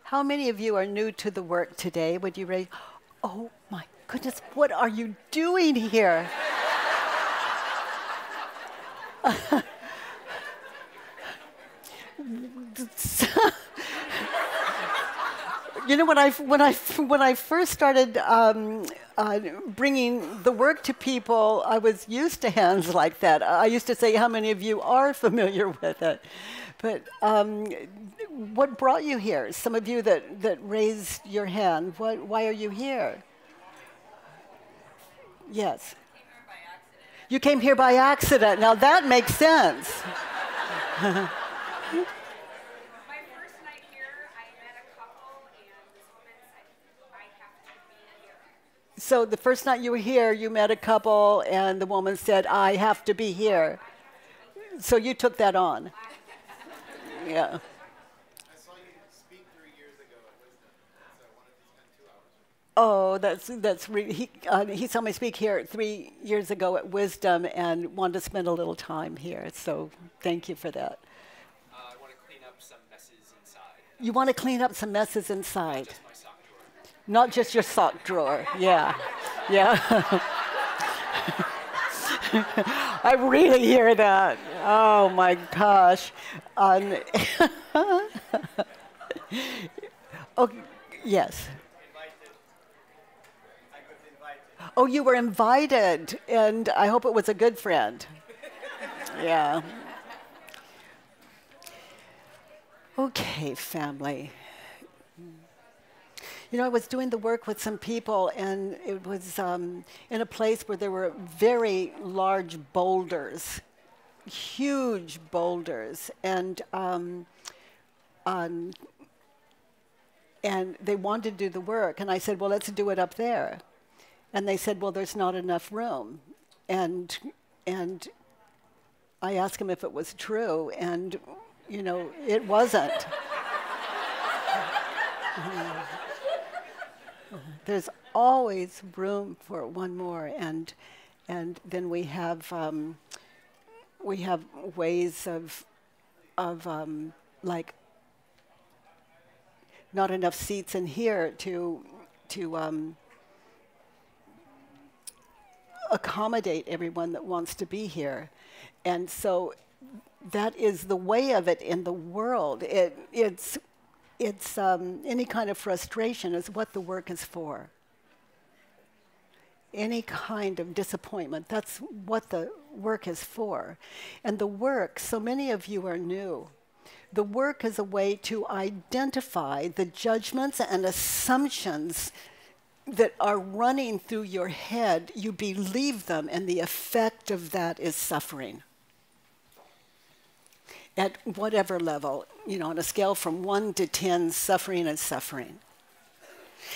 How many of you are new to the work today? Would you raise? Oh my goodness, what are you doing here? You know, when I first started bringing the work to people, I was used to hands like that. I used to say, "How many of you are familiar with it?" But what brought you here? Some of you that raised your hand. Why are you here? Yes. You came here by accident. Now that makes sense. So the first night you were here, you met a couple, and the woman said, "I have to be here." So you took that on. Yeah. I saw you speak 3 years ago at Wisdom, so I wanted to spend 2 hours. Oh, that's really, he saw me speak here 3 years ago at Wisdom and wanted to spend a little time here. So thank you for that. I want to clean up some messes inside. You want to clean up some messes inside? Just my sock drawer. Not just your sock drawer. Yeah. Yeah. I really hear that. Oh my gosh. Oh, yes. Oh, you were invited, and I hope it was a good friend. Yeah. Okay, family. You know, I was doing the work with some people, and it was in a place where there were very large boulders, huge boulders, and they wanted to do the work. And I said, "Well, let's do it up there." And they said, "Well, there's not enough room." And I asked him if it was true, and you know, it wasn't. There's always room for one more, and then we have ways of like not enough seats in here to accommodate everyone that wants to be here, and so that is the way of it in the world. It's any kind of frustration is what the work is for. Any kind of disappointment, that's what the work is for. And the work, so many of you are new. The work is a way to identify the judgments and assumptions that are running through your head. You believe them, and the effect of that is suffering. At whatever level, you know, on a scale from 1 to 10, suffering is suffering.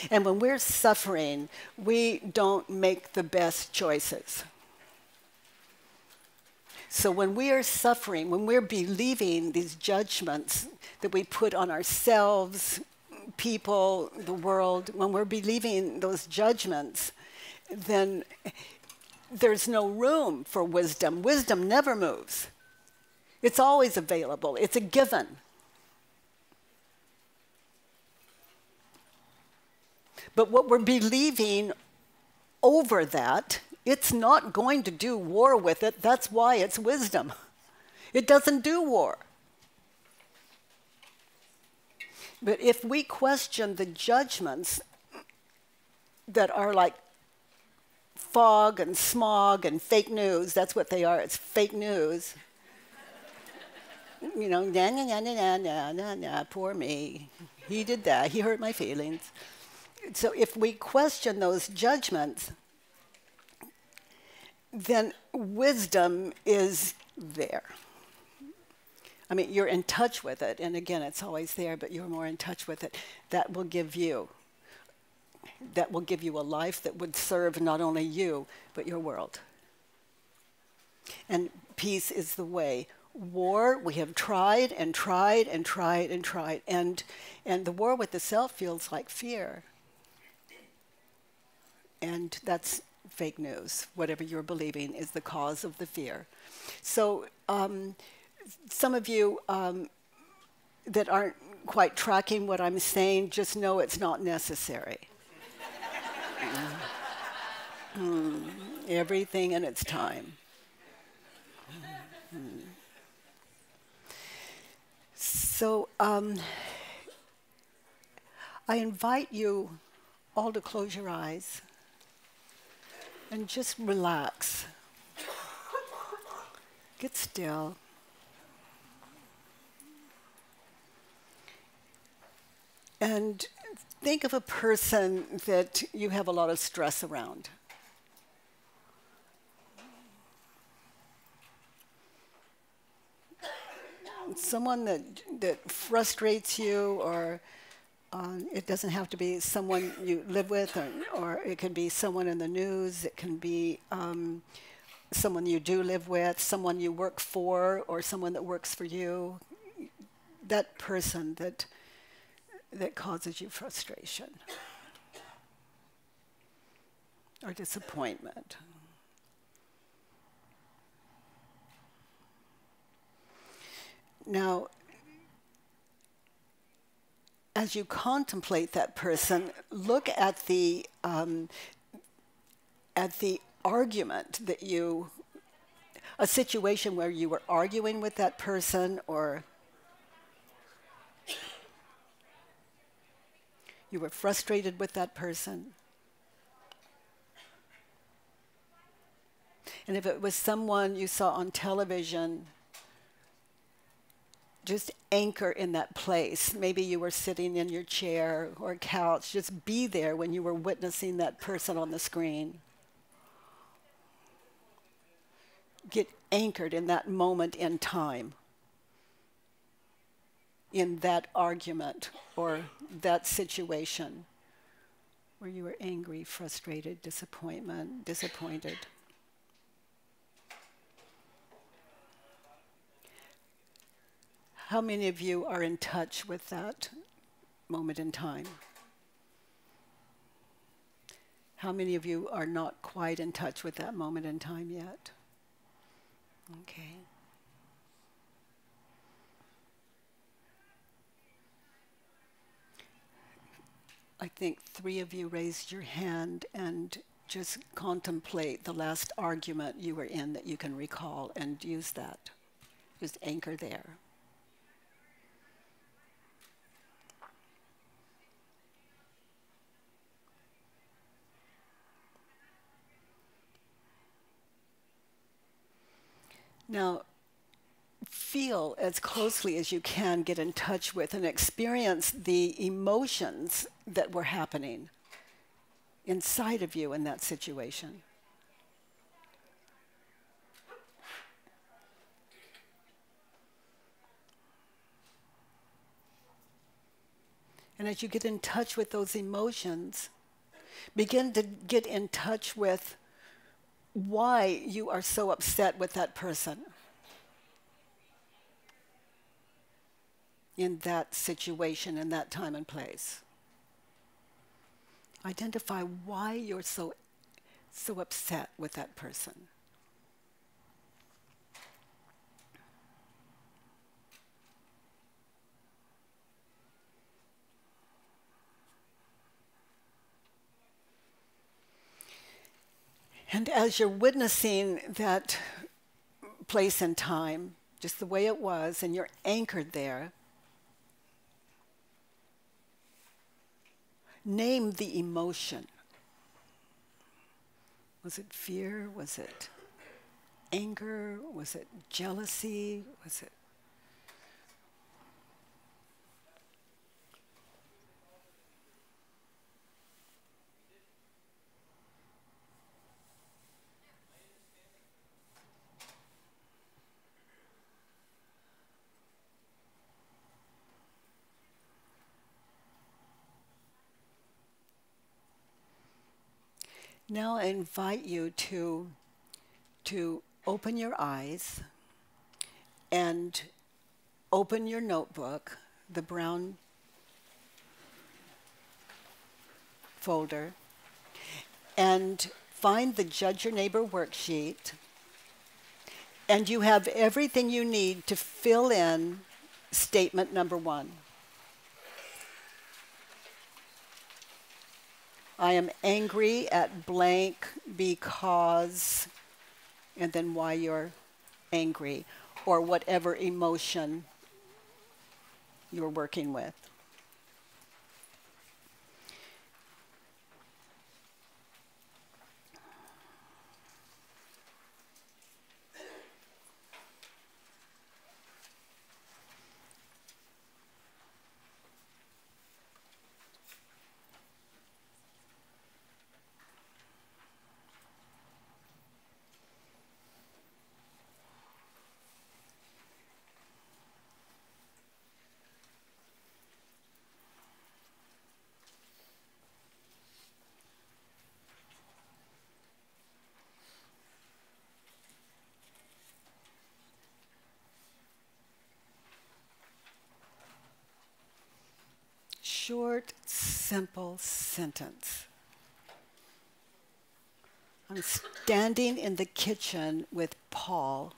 And when we're suffering, we don't make the best choices. So when we are suffering, when we're believing these judgments that we put on ourselves, people, the world, when we're believing those judgments, then there's no room for wisdom. Wisdom never moves. It's always available. It's a given. But what we're believing over that, it's not going to do war with it. That's why it's wisdom. It doesn't do war. But if we question the judgments that are like fog and smog and fake news, that's what they are, it's fake news. You know, nah, nah, nah, nah, nah, nah, nah, poor me. He did that. He hurt my feelings. So if we question those judgments, then wisdom is there. I mean, you're in touch with it. And again, it's always there, but you're more in touch with it. That will give you a life that would serve not only you, but your world. And peace is the way. War, we have tried and tried and tried and tried. And the war with the self feels like fear. And that's fake news. Whatever you're believing is the cause of the fear. So some of you that aren't quite tracking what I'm saying, just know it's not necessary. Everything in its time. So I invite you all to close your eyes and just relax. Get still. And think of a person that you have a lot of stress around. Someone that frustrates you, or it doesn't have to be someone you live with, or it can be someone in the news. It can be someone you do live with, someone you work for, or someone that works for you. That person that causes you frustration or disappointment. Now, as you contemplate that person, look at the argument that a situation where you were arguing with that person, or you were frustrated with that person. And if it was someone you saw on television, just anchor in that place. Maybe you were sitting in your chair or couch. Just be there when you were witnessing that person on the screen. Get anchored in that moment in time, in that argument or that situation where you were angry, frustrated, disappointed. How many of you are in touch with that moment in time? How many of you are not quite in touch with that moment in time yet? Okay. I think 3 of you raised your hand, and just contemplate the last argument you were in that you can recall and use that. Just anchor there. Now, feel as closely as you can, get in touch with and experience the emotions that were happening inside of you in that situation. And as you get in touch with those emotions, begin to get in touch with why you are so upset with that person in that situation, in that time and place. Identify why you're so upset with that person. And as you're witnessing that place and time, just the way it was, and you're anchored there, name the emotion. Was it fear? Was it anger? Was it jealousy? Was it... Now I invite you to open your eyes and open your notebook, the brown folder, and find the Judge Your Neighbor worksheet. And you have everything you need to fill in statement number 1. I am angry at blank because, and then why you're angry, or whatever emotion you're working with. Short, simple sentence. I'm standing in the kitchen with Paul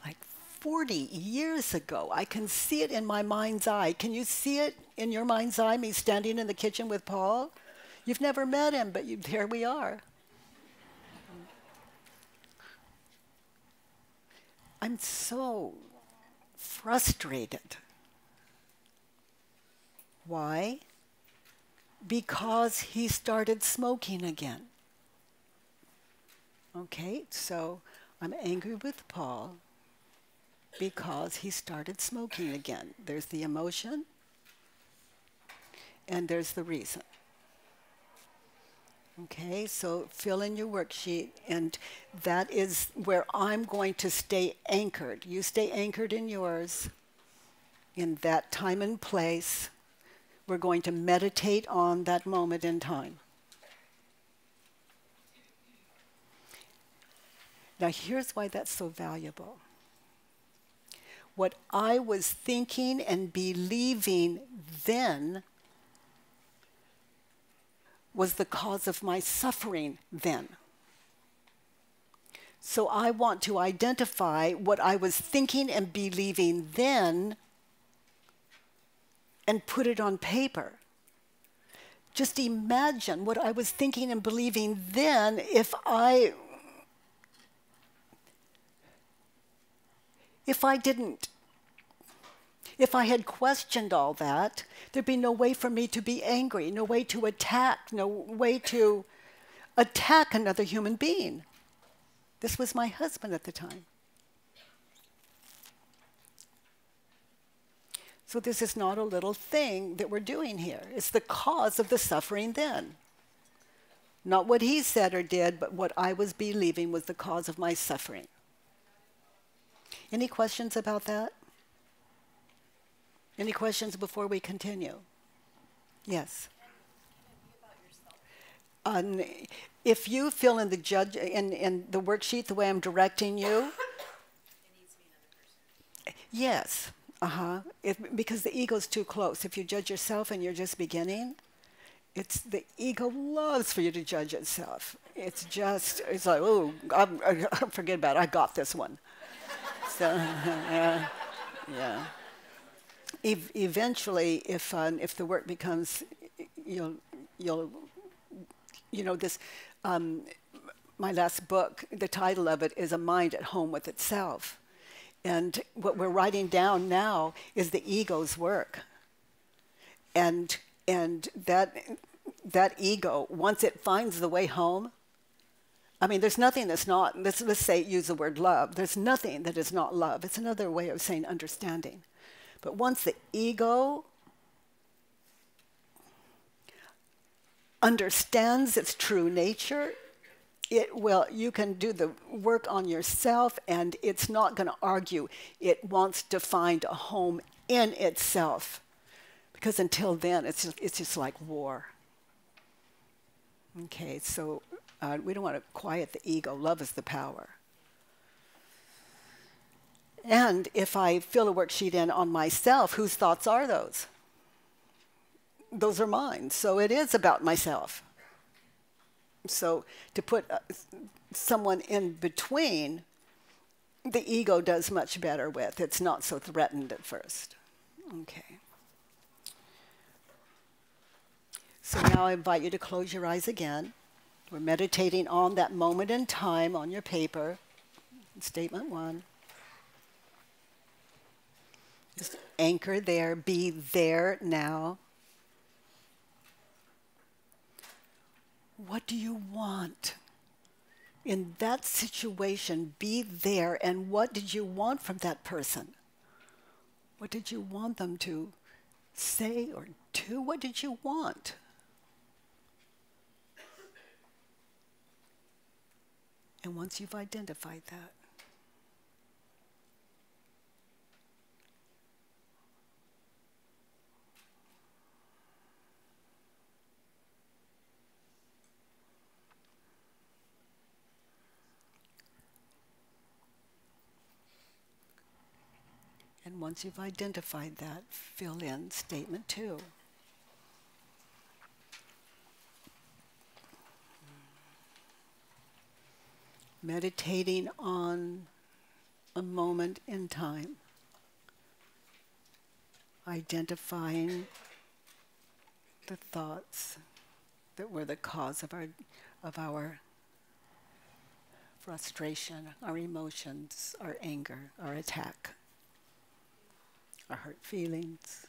like 40 years ago. I can see it in my mind's eye. Can you see it in your mind's eye, me standing in the kitchen with Paul? You've never met him, but here we are. I'm so frustrated. Why? Because he started smoking again. Okay, so I'm angry with Paul because he started smoking again. There's the emotion and there's the reason. Okay, so fill in your worksheet, and that is where I'm going to stay anchored. You stay anchored in yours, in that time and place. We're going to meditate on that moment in time. Now, here's why that's so valuable. What I was thinking and believing then was the cause of my suffering then. So I want to identify what I was thinking and believing then and put it on paper. Just imagine what I was thinking and believing then if I had questioned all that, there'd be no way for me to be angry, no way to attack, no way to attack another human being. This was my husband at the time. So this is not a little thing that we're doing here. It's the cause of the suffering then. Not what he said or did, but what I was believing was the cause of my suffering. Any questions about that? Any questions before we continue? Yes. If you fill in the in the worksheet the way I'm directing you. It needs to be another person. Yes. Because the ego's too close. If you judge yourself and you're just beginning, the ego loves for you to judge itself. It's like, oh, forget about it. I got this one. So, yeah. Eventually, if the work becomes, this, my last book, the title of it is A Mind at Home with Itself. And what we're writing down now is the ego's work. And that ego, once it finds the way home, I mean, there's nothing that's not, let's say, use the word love. There's nothing that is not love. It's another way of saying understanding. But once the ego understands its true nature, you can do the work on yourself, and it's not going to argue. It wants to find a home in itself. Because until then, it's just like war. Okay, so we don't want to quiet the ego. Love is the power. And if I fill a worksheet in on myself, whose thoughts are those? Those are mine. So it is about myself. So to put someone in between, the ego does much better with. It's not so threatened at first. Okay. So now I invite you to close your eyes again. We're meditating on that moment in time on your paper. Statement 1. Just anchor there, be there now. What do you want? In that situation, be there, and what did you want from that person? What did you want them to say or do? What did you want? And once you've identified that, fill in statement 2. Meditating on a moment in time, identifying the thoughts that were the cause of our frustration, our emotions, our anger, our attack, our hurt feelings.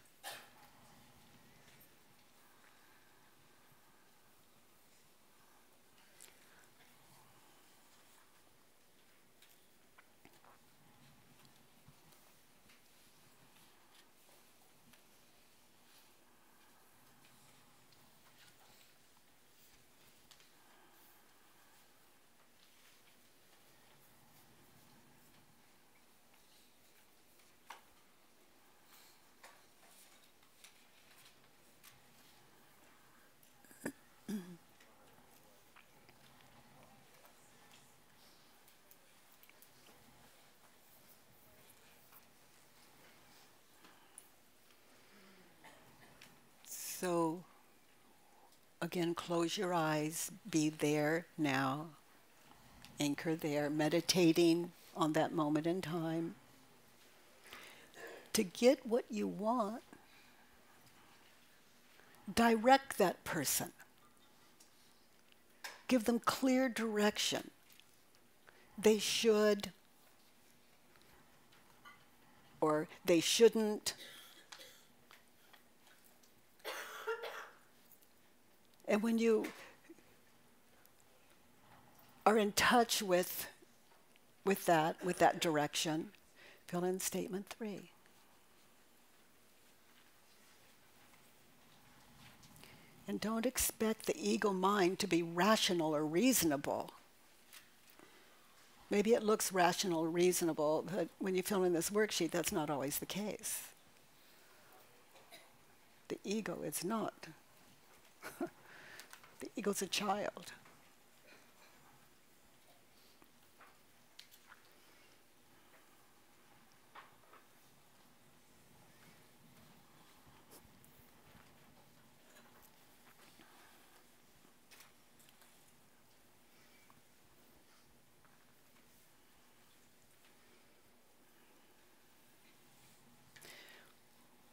So, again, close your eyes, be there now, anchor there, meditating on that moment in time. To get what you want, direct that person. Give them clear direction. They should, or they shouldn't. And when you are in touch with that direction, fill in statement 3. And don't expect the ego mind to be rational or reasonable. Maybe it looks rational or reasonable, but when you fill in this worksheet, that's not always the case. The ego is not. The ego's a child.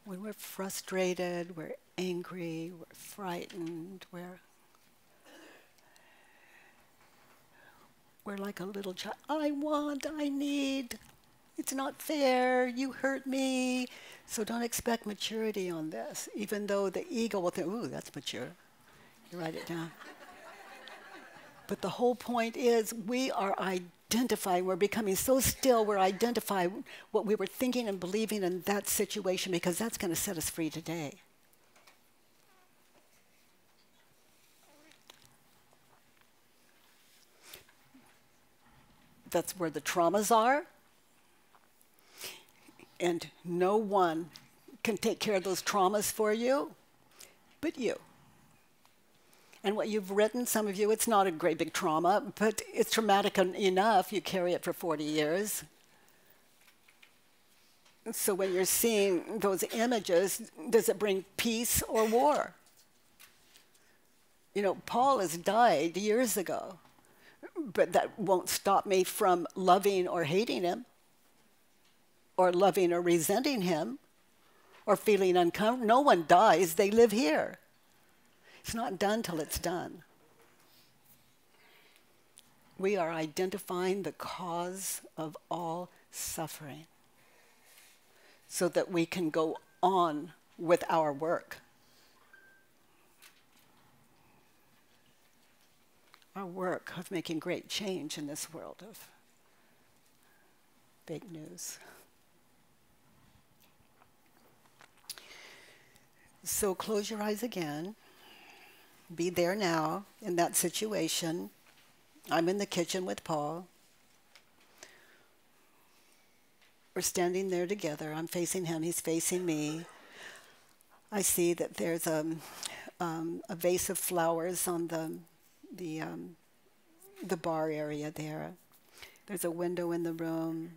When we're frustrated, we're angry, we're frightened, we're like a little child. I want, I need, it's not fair, you hurt me. So don't expect maturity on this, even though the ego will think, ooh, that's mature. You write it down. But the whole point is we are identifying, we're becoming so still, we're identifying what we were thinking and believing in that situation, because that's going to set us free today. That's where the traumas are. And no one can take care of those traumas for you but you. And what you've written, some of you, it's not a great big trauma, but it's traumatic enough. You carry it for 40 years. So when you're seeing those images, does it bring peace or war? You know, Paul has died years ago, but that won't stop me from loving or hating him, or loving or resenting him, or feeling uncomfortable. No one dies, they live here. It's not done till it's done. We are identifying the cause of all suffering so that we can go on with our work. Our work of making great change in this world of fake news. So close your eyes again. Be there now in that situation. I'm in the kitchen with Paul. We're standing there together. I'm facing him. He's facing me. I see that there's a vase of flowers on the bar area there. There's a window in the room.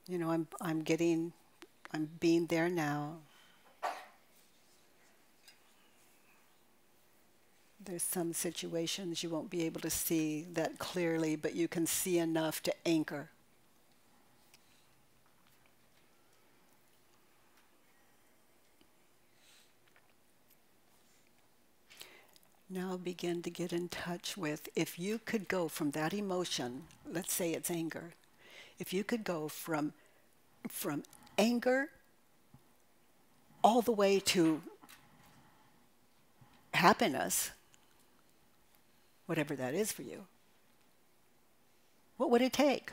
You know, I'm being there now. There's some situations you won't be able to see that clearly, but you can see enough to anchor. Now begin to get in touch with, if you could go from that emotion, let's say it's anger, if you could go from anger all the way to happiness, whatever that is for you, what would it take?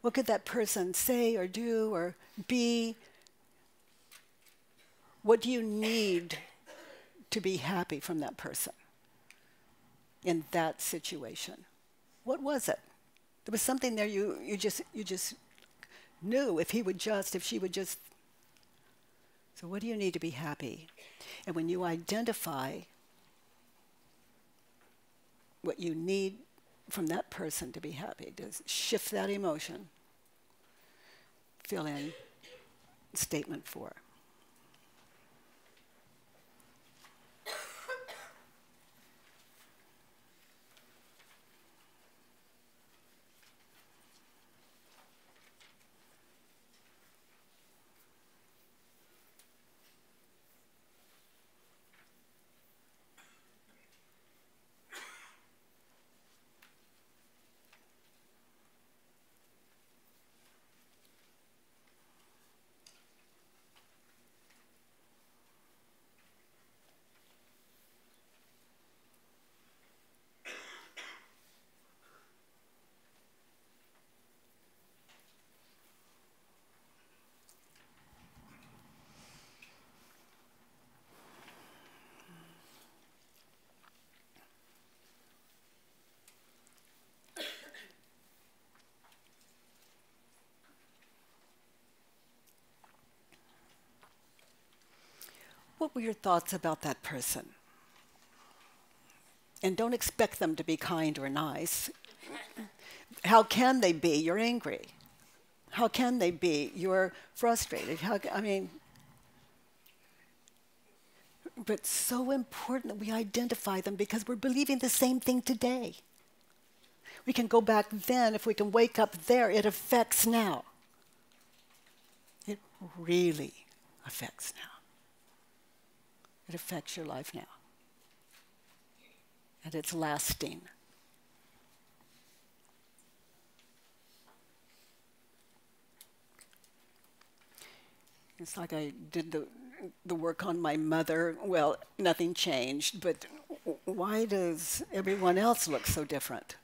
What could that person say or do or be? What do you need to be happy from that person in that situation? What was it? There was something there you just knew if she would just. So what do you need to be happy? And when you identify what you need from that person to be happy, to shift that emotion, fill in statement 4. What were your thoughts about that person? And don't expect them to be kind or nice. How can they be? You're angry. How can they be? You're frustrated. But so important that we identify them because we're believing the same thing today. We can go back then. If we can wake up there, it affects now. It really affects now. It affects your life now. And it's lasting. It's like I did the work on my mother. Well, nothing changed, but why does everyone else look so different?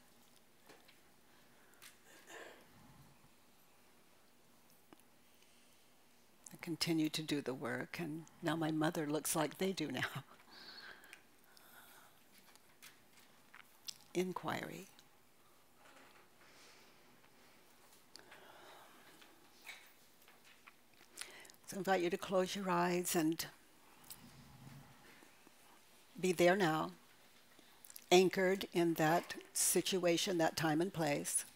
I continue to do the work, and now my mother looks like they do now. Inquiry. So I invite you to close your eyes and be there now, anchored in that situation, that time and place.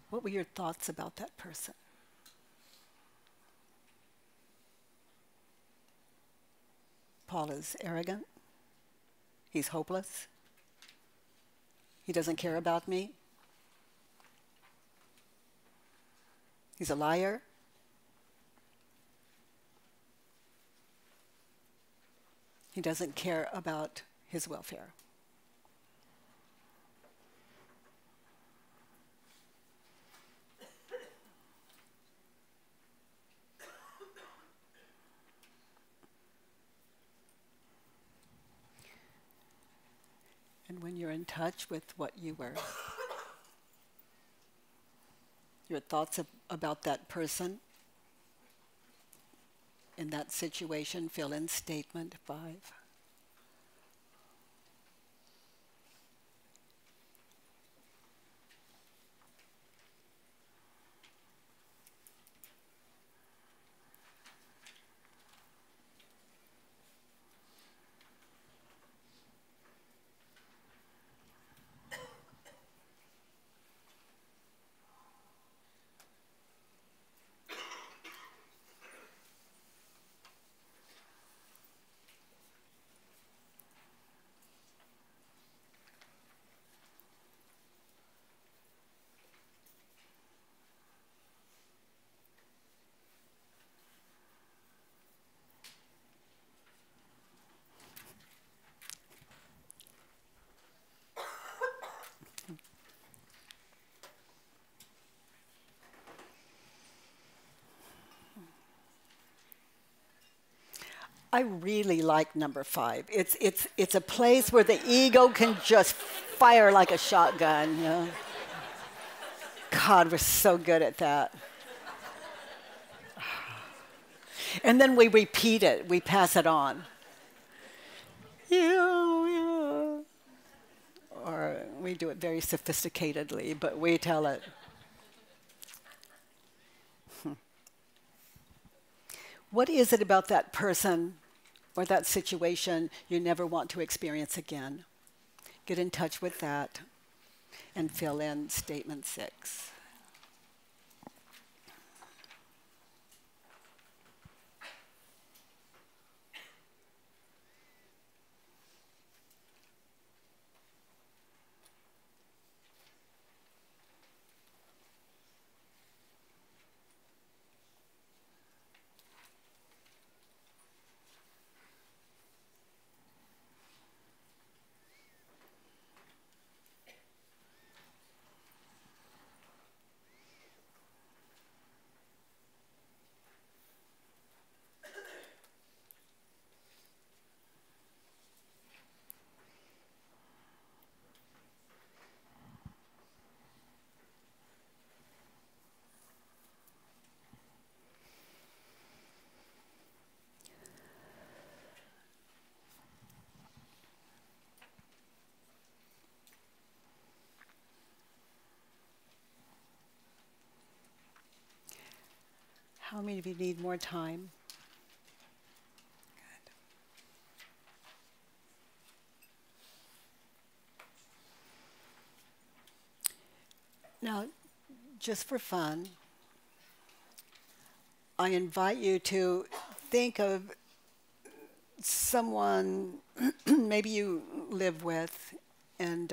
What were your thoughts about that person? Paul is arrogant. He's hopeless. He doesn't care about me. He's a liar. He doesn't care about his welfare. And when you're in touch with what you were, your thoughts about that person in that situation, fill in statement 5. I really like number 5. It's a place where the ego can just fire like a shotgun. You know? God, we're so good at that. And then we repeat it. We pass it on. Yeah. Or we do it very sophisticatedly, but we tell it. What is it about that person or that situation you never want to experience again? Get in touch with that and fill in statement 6. How many of you need more time? Good. Now, just for fun, I invite you to think of someone maybe you live with and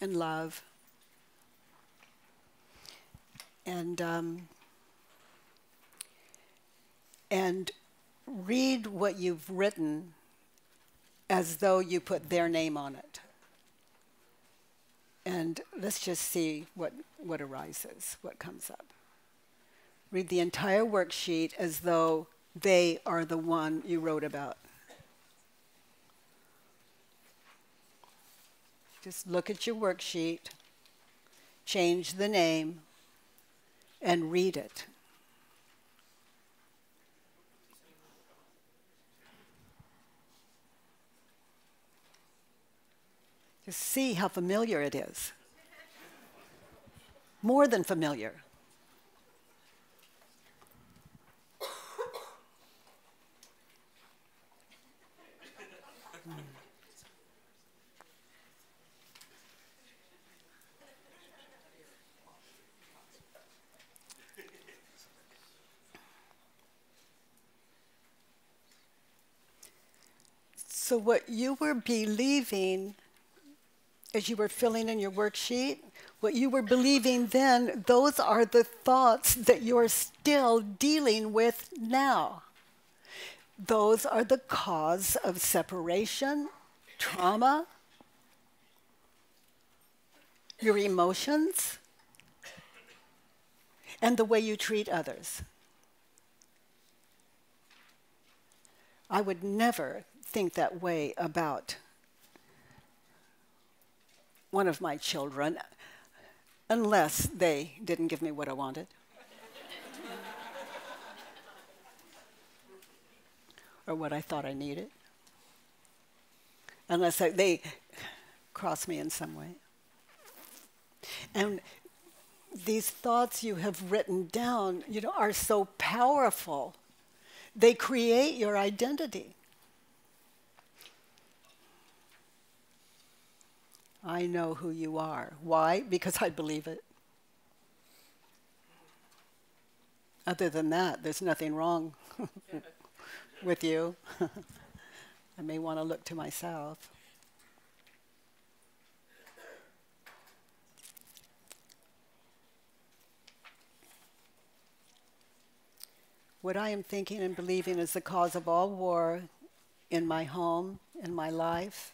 love. And read what you've written as though you put their name on it. And let's just see what arises, what comes up. Read the entire worksheet as though they are the one you wrote about. Just look at your worksheet, change the name, and read it. Just see how familiar it is. More than familiar. So what you were believing as you were filling in your worksheet, what you were believing then, those are the thoughts that you're still dealing with now. Those are the cause of separation, trauma, your emotions, and the way you treat others. I would never think that way about one of my children unless they didn't give me what I wanted. Or what I thought I needed. Unless they cross me in some way. And these thoughts you have written down, are so powerful. They create your identity. I know who you are. Why? Because I believe it. Other than that, there's nothing wrong with you. I may want to look to myself. What I am thinking and believing is the cause of all war in my home, in my life.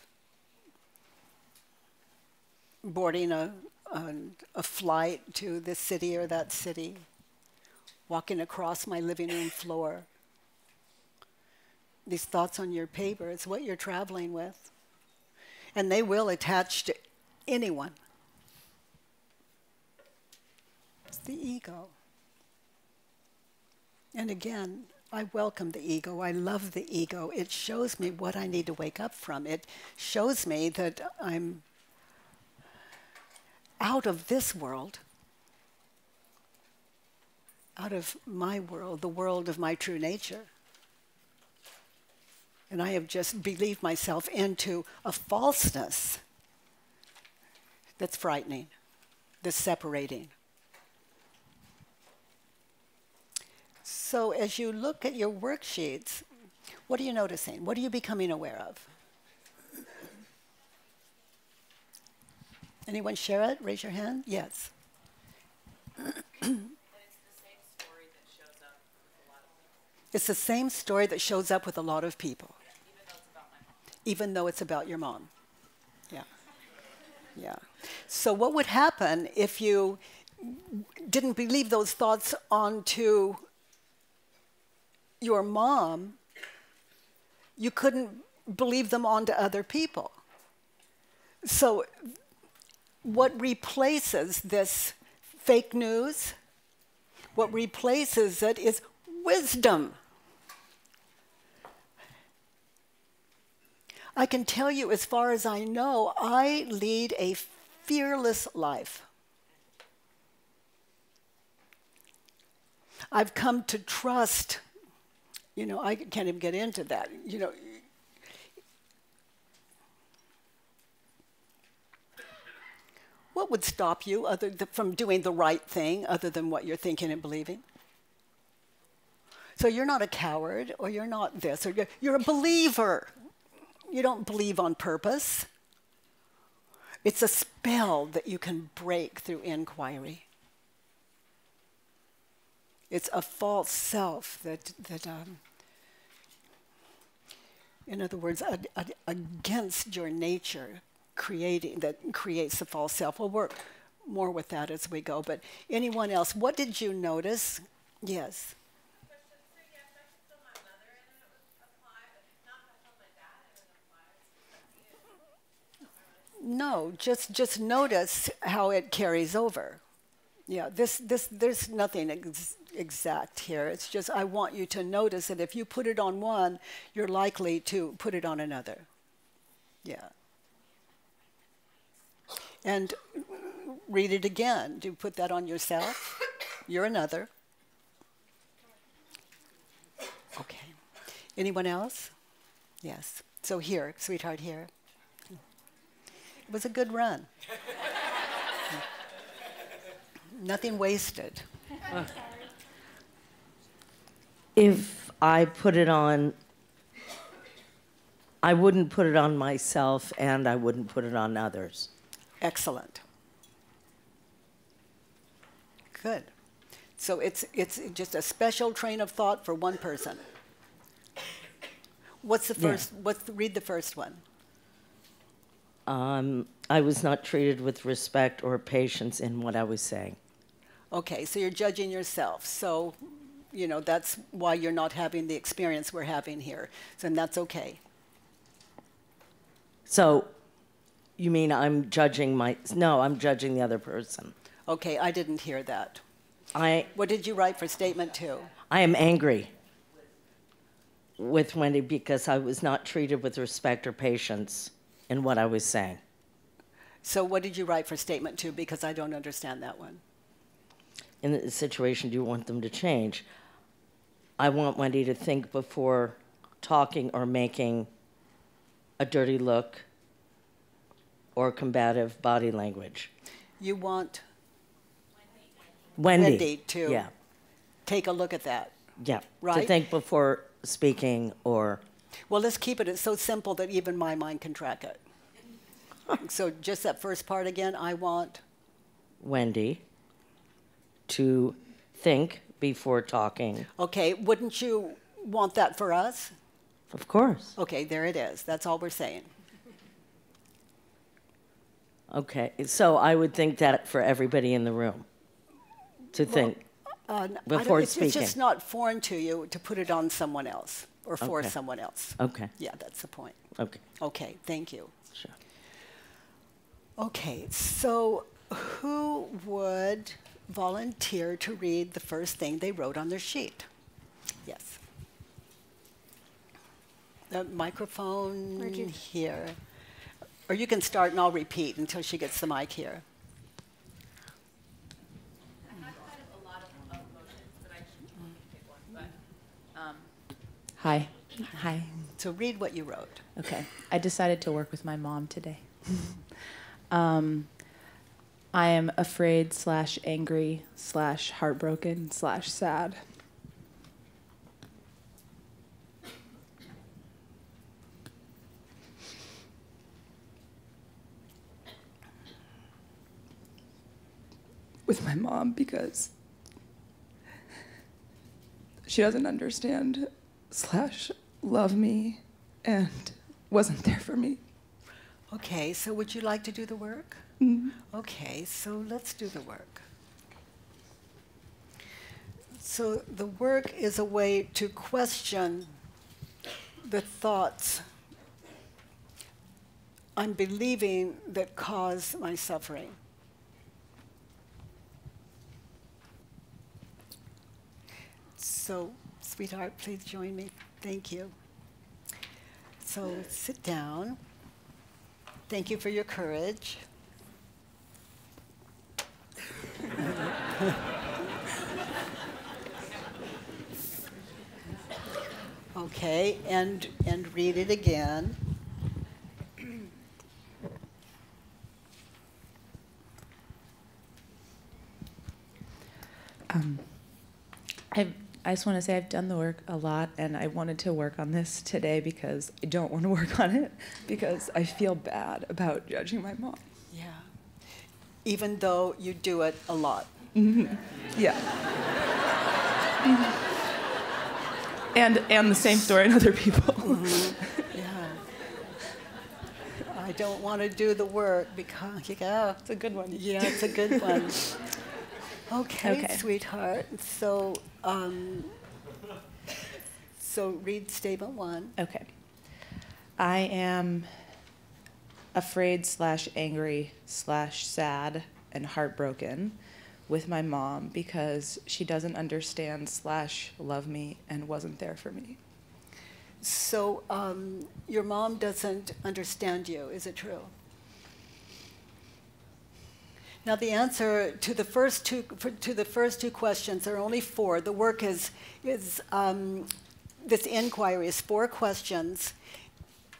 Boarding a flight to this city or that city. Walking across my living room floor. These thoughts on your paper, it's what you're traveling with. And they will attach to anyone. It's the ego. And again, I welcome the ego. I love the ego. It shows me what I need to wake up from. It shows me that I'm out of this world, out of my world, the world of my true nature. And I have just believed myself into a falseness that's frightening, that's separating. So as you look at your worksheets, what are you noticing? What are you becoming aware of? Anyone share it? Raise your hand. Yes. It's the same story that shows up with a lot of people. Even though it's about your mom. Yeah. Yeah. So what would happen if you didn't believe those thoughts onto your mom? You couldn't believe them onto other people. So what replaces this fake news? What replaces it is wisdom. I can tell you, as far as I know, I lead a fearless life. I've come to trust, I can't even get into that, What would stop you from doing the right thing other than what you're thinking and believing? So you're not a coward, or you're not this, or you're a believer. You don't believe on purpose. It's a spell that you can break through inquiry. It's a false self that in other words, against your nature, that creates the false self. We'll work more with that as we go. But anyone else, what did you notice? Yes. No, just notice how it carries over. Yeah, there's nothing exact here. It's just I want you to notice that if you put it on one, you're likely to put it on another. Yeah. And read it again. Do you put that on yourself? You're another. Okay. Anyone else? Yes. So here, sweetheart, here. It was a good run. Nothing wasted. If I put it on, I wouldn't put it on myself, and I wouldn't put it on others. Excellent. Good. So it's just a special train of thought for one person. What's the Yeah. first? Read the first one. I was not treated with respect or patience in what I was saying. Okay, so you're judging yourself. So, that's why you're not having the experience we're having here. So, and that's okay. So, you mean I'm judging no, I'm judging the other person. Okay, I didn't hear that. I What did you write for statement 2? am angry with Wendy because I was not treated with respect or patience in what I was saying. So what did you write for statement 2? Because I don't understand that one. In the situation, do you want them to change? I want Wendy to think before talking or making a dirty look or combative body language. You want Wendy. Wendy to Yeah. take a look at that. Yeah. Right? To think before speaking or. Well, let's keep it so simple that even my mind can track it. So just that first part again, I want Wendy to think before talking. Okay, wouldn't you want that for us? Of course. Okay, there it is. That's all we're saying. Okay. So I would think that for everybody in the room to think before It's speaking. just not foreign to you to put it on someone else or for Okay. someone else. Okay. Yeah, that's the point. Okay. Okay, thank you. Sure. Okay, so who would volunteer to read the first thing they wrote on their sheet? Yes. The microphone here. Or you can start and I'll repeat until she gets the mic here. I have kind of a lot of emotions, but I should pick one. But, Hi. Hi. So read what you wrote. Okay. I decided to work with my mom today. I am afraid / angry / heartbroken / sad. With my mom because she doesn't understand / love me and wasn't there for me. Okay, so would you like to do the work? Okay, so let's do the work. So the work is a way to question the thoughts I'm believing that cause my suffering. So, sweetheart, please join me. Thank you. So sit down. Thank you for your courage. Okay, and read it again. I just want to say I've done the work a lot, and I wanted to work on this today because I don't want to work on it because I feel bad about judging my mom. Yeah. Even though you do it a lot. Yeah. And the same story in other people. Yeah. I don't want to do the work because, yeah. It's a good one. Yeah, it's a good one. Okay, Okay. sweetheart. So, so read statement 1. Okay. I am afraid / angry / sad and heartbroken with my mom because she doesn't understand / love me and wasn't there for me. So, your mom doesn't understand you, is it true? Now, the answer to the first two questions, there are only 4. The work is this inquiry is 4 questions.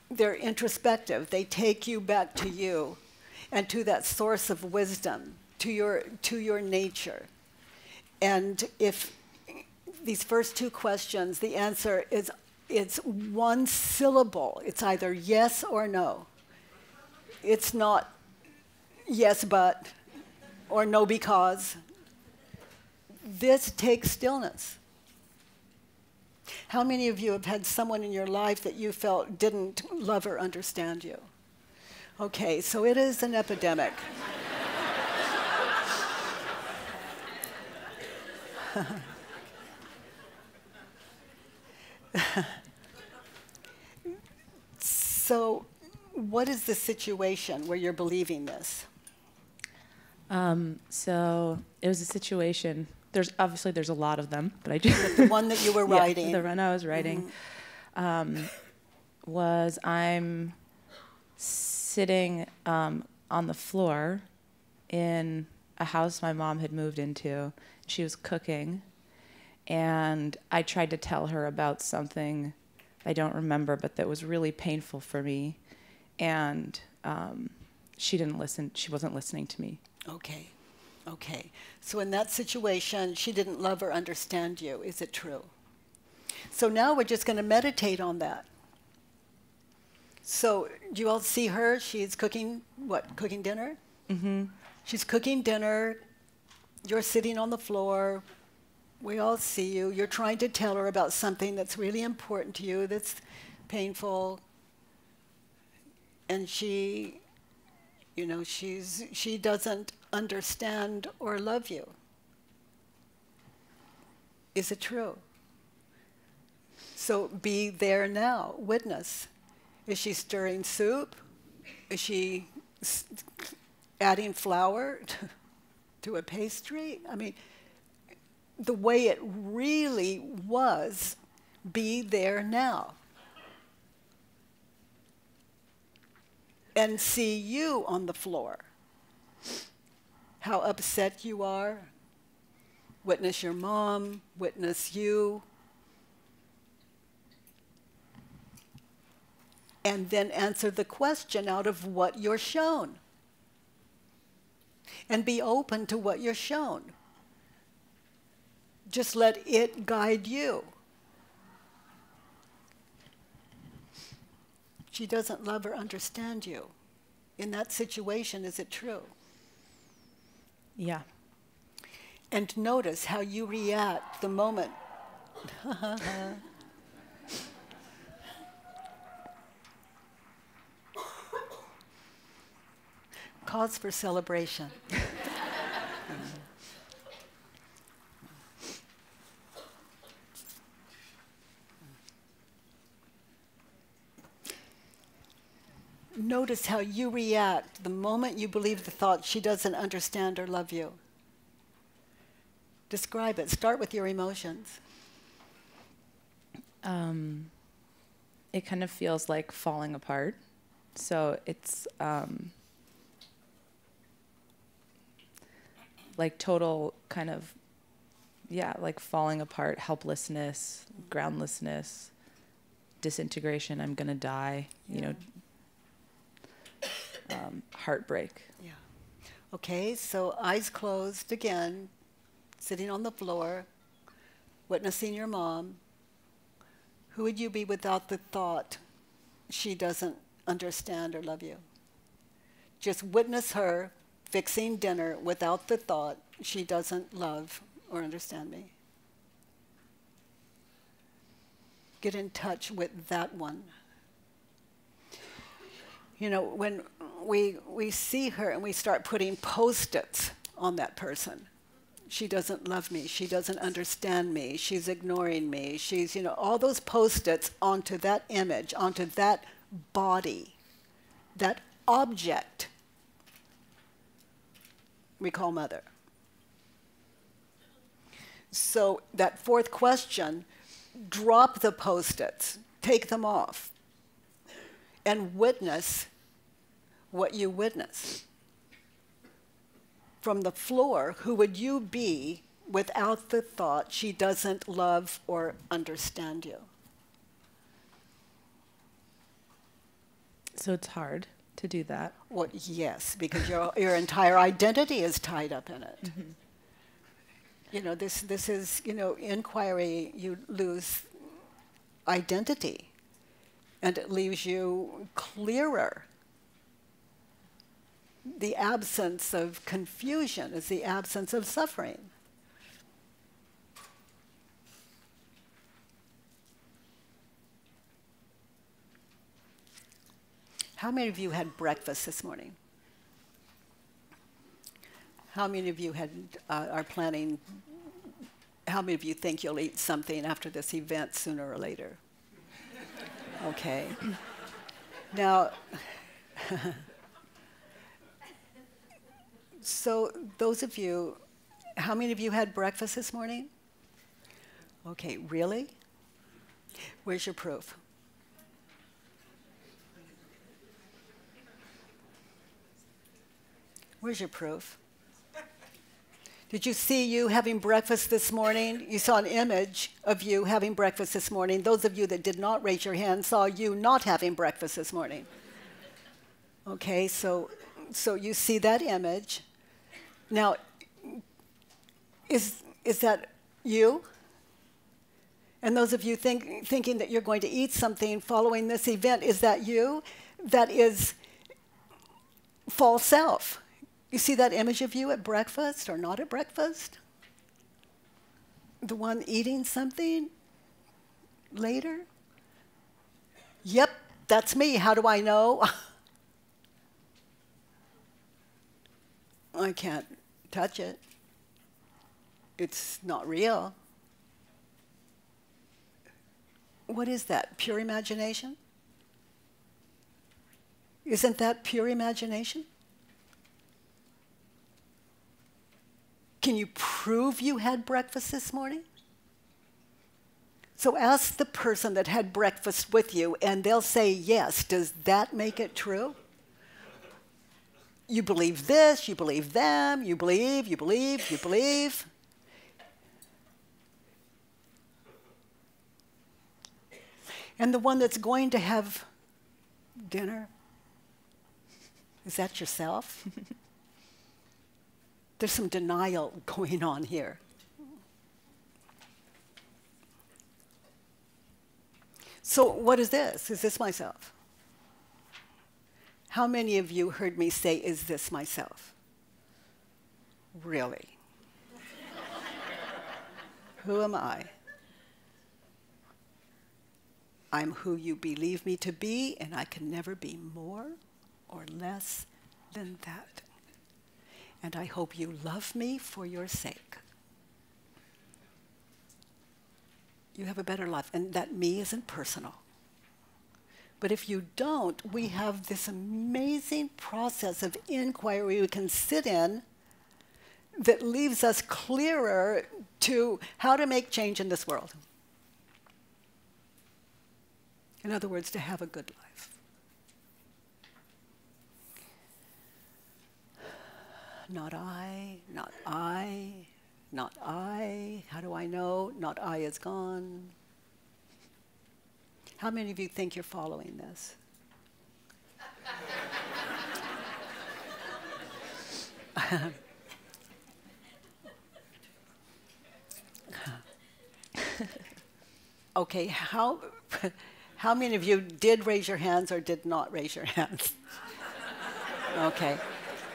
They're introspective. They take you back to you and to that source of wisdom, to your nature. And if these first 2 questions, the answer is it's one syllable. It's either yes or no. It's not yes but or no because. This takes stillness. How many of you have had someone in your life that you felt didn't love or understand you? Okay, so it is an epidemic. So, what is the situation where you're believing this? So it was a situation. There's a lot of them, but I just The one that you were writing. Yeah, the one I was writing was I'm sitting on the floor in a house my mom had moved into. She was cooking, and I tried to tell her about something I don't remember, but that was really painful for me, and she didn't listen. She wasn't listening to me. Okay. Okay. So in that situation, she didn't love or understand you. Is it true? So now we're just going to meditate on that. So do you all see her? She's cooking what? Cooking dinner? Mm-hmm. She's cooking dinner. You're sitting on the floor. We all see you. You're trying to tell her about something that's really important to you, that's painful. And she, you know, she doesn't understand or love you. Is it true? So be there now, witness. Is she stirring soup? Is she adding flour to a pastry? I mean, the way it really was, be there now. And see you on the floor. How upset you are. Witness your mom, witness you. And then answer the question out of what you're shown. And be open to what you're shown. Just let it guide you. She doesn't love or understand you. In that situation, is it true? Yeah. And notice how you react the moment. Cause for celebration. Notice how you react the moment you believe the thought, she doesn't understand or love you. Describe it. Start with your emotions. It kind of feels like falling apart. So it's like total kind of, yeah, like falling apart, helplessness, groundlessness, disintegration, I'm going to die, you know, heartbreak. Yeah. Okay, so eyes closed again, sitting on the floor, witnessing your mom. Who would you be without the thought, she doesn't understand or love you? Just witness her fixing dinner without the thought, she doesn't love or understand me. Get in touch with that one. You know, when we see her and we start putting Post-its on that person, she doesn't love me, she doesn't understand me, she's ignoring me, she's, you know, all those Post-its onto that image, onto that body, that object we call mother. So that fourth question, drop the Post-its, take them off, and witness what you witness. From the floor, who would you be without the thought, she doesn't love or understand you? So it's hard to do that. Well, yes, because your entire identity is tied up in it. Mm-hmm. You know, this is, you know, inquiry, you lose identity, and it leaves you clearer. The absence of confusion is the absence of suffering. How many of you had breakfast this morning? How many of you are planning, how many of you think you'll eat something after this event sooner or later? Okay. Now, so those of you, how many of you had breakfast this morning? Okay, really? Where's your proof? Where's your proof? Did you see you having breakfast this morning? You saw an image of you having breakfast this morning. Those of you that did not raise your hand saw you not having breakfast this morning. Okay, so you see that image. Now, is that you? And those of you thinking that you're going to eat something following this event, is that you? That is false self. You see that image of you at breakfast or not at breakfast? The one eating something later? Yep, that's me. How do I know? I can't touch it. It's not real. What is that? Pure imagination? Isn't that pure imagination? Can you prove you had breakfast this morning? So ask the person that had breakfast with you, and they'll say yes. Does that make it true? You believe this, you believe them, you believe, you believe, you believe. And the one that's going to have dinner, is that yourself? There's some denial going on here. So what is this? Is this myself? How many of you heard me say, is this myself? Really? Who am I? I'm who you believe me to be, and I can never be more or less than that. And I hope you love me for your sake. You have a better life, and that me isn't personal. But if you don't, we have this amazing process of inquiry we can sit in that leaves us clearer to how to make change in this world. In other words, to have a good life. Not I, not I, not I. How do I know? Not I is gone. How many of you think you're following this? Okay, how many of you did raise your hands or did not raise your hands? Okay.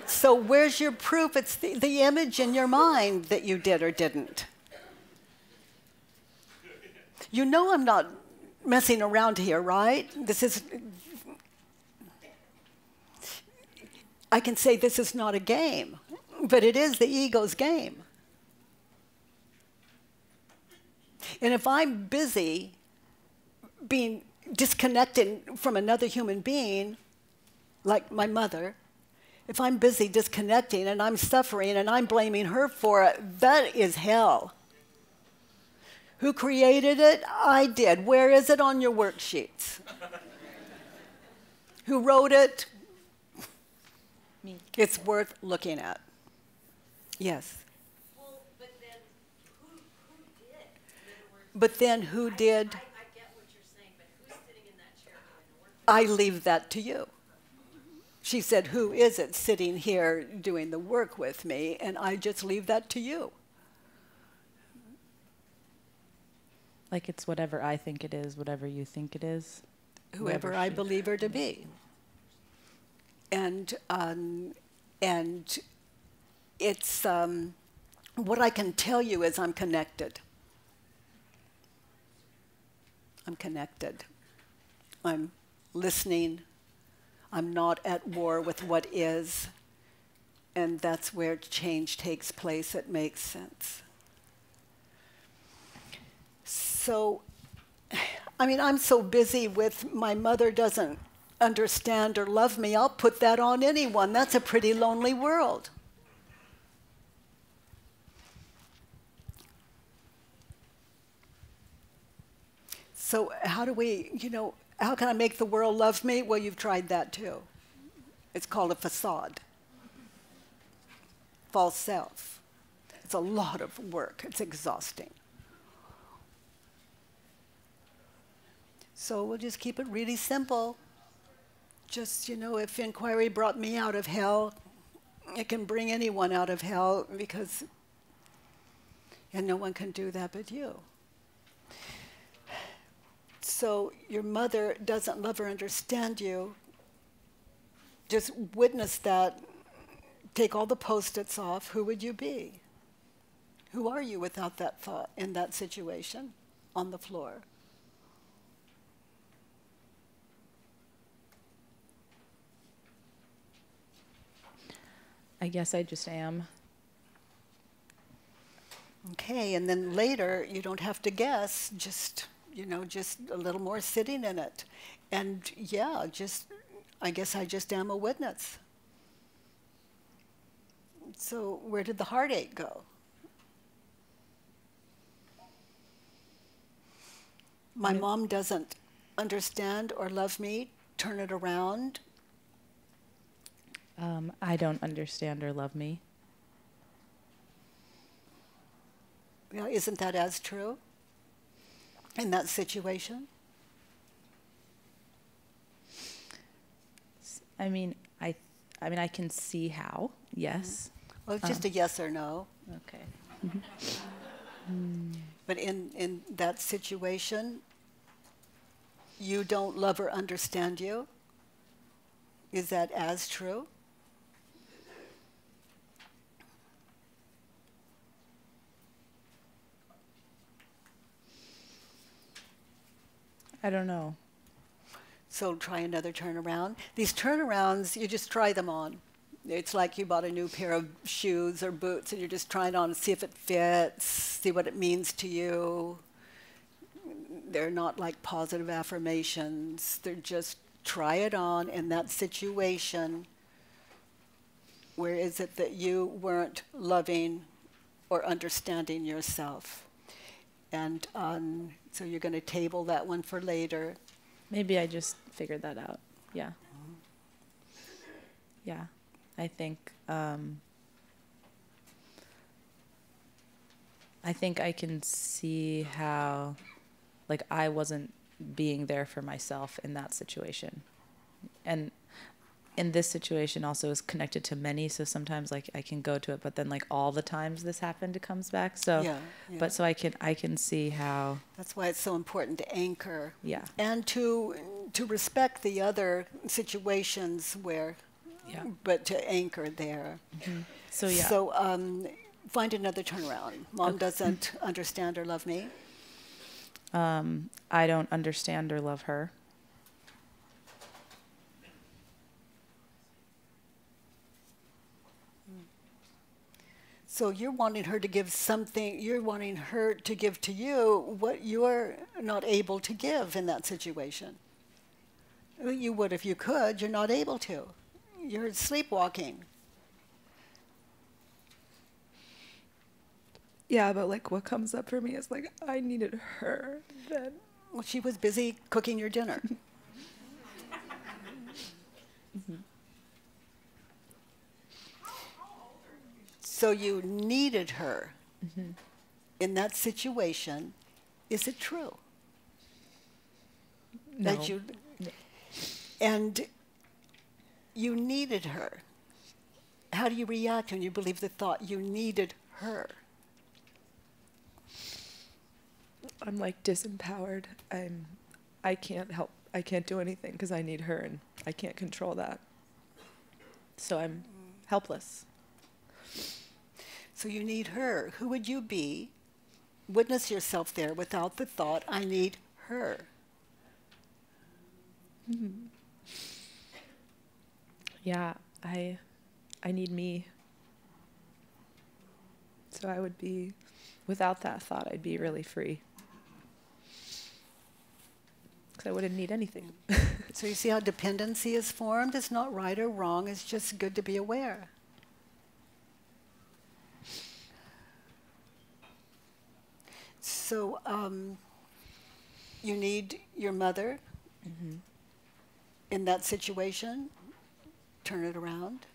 So where's your proof? It's the image in your mind that you did or didn't. You know I'm not messing around here, right? I can say this is not a game, but it is the ego's game. And if I'm busy being disconnected from another human being, like my mother, if I'm busy disconnecting and I'm suffering and I'm blaming her for it, that is hell. Who created it? I did. Where is it on your worksheets? Who wrote it? Me. It's worth looking at. Yes. Well, but then who did? In other words, But then who did? I get what you're saying, but who's sitting in that chair doing the work? I leave that to you. She said, who is it sitting here doing the work with me? And I just leave that to you. Like it's whatever I think it is, whatever you think it is. Whoever I believe her to be. And it's, what I can tell you is I'm connected. I'm connected. I'm listening. I'm not at war with what is. And that's where change takes place. It makes sense. So, I mean, I'm so busy with my mother doesn't understand or love me, I'll put that on anyone. That's a pretty lonely world. So how do we, how can I make the world love me? Well, you've tried that too. It's called a facade. False self. It's a lot of work. It's exhausting. So we'll just keep it really simple. Just, if inquiry brought me out of hell, it can bring anyone out of hell and no one can do that but you. So your mother doesn't love or understand you. Just witness that. Take all the Post-its off. Who would you be? Who are you without that thought in that situation on the floor? I guess I just am. Okay, and then later you don't have to guess, just a little more sitting in it. And yeah, I guess I just am a witness. So where did the heartache go? My mom doesn't understand or love me. Turn it around. I don't understand or love me. Isn't that as true in that situation? I mean, I can see how. Yes. Well, it's just a yes or no. Okay. But in that situation, you don't love or understand you. Is that as true? I don't know. So try another turnaround. These turnarounds, you just try them on. It's like you bought a new pair of shoes or boots and you're just trying it on to see if it fits, see what it means to you. They're not like positive affirmations. They're just try it on in that situation. Where is it that you weren't loving or understanding yourself? And so you're going to table that one for later. Maybe I just figured that out. Yeah. Yeah. I think I can see how, like, I wasn't being there for myself in that situation. And in this situation also is connected to many, so sometimes like I can go to it, but then like all the times this happened, it comes back. So, Yeah. but so I can see how. That's why it's so important to anchor. Yeah. And to respect the other situations where, Yeah. but to anchor there. Mm-hmm. So yeah. So find another turnaround. Mom doesn't understand or love me. I don't understand or love her. So you're wanting her to give something, you're wanting her to give to you what you're not able to give in that situation. You would if you could, you're not able to. You're sleepwalking. Yeah, but like what comes up for me is like I needed her then. Well, she was busy cooking your dinner. Mm-hmm. So you needed her Mm-hmm. in that situation. Is it true? No. That you, and you needed her. How do you react when you believe the thought you needed her? I'm like disempowered. I can't help. I can't do anything because I need her and I can't control that. So I'm helpless. So you need her. Who would you be? Witness yourself there without the thought, I need her. Mm-hmm. Yeah, I need me. So I would be, without that thought, I'd be really free. Because I wouldn't need anything. So you see how dependency is formed? It's not right or wrong, it's just good to be aware. So you need your mother in that situation. Turn it around.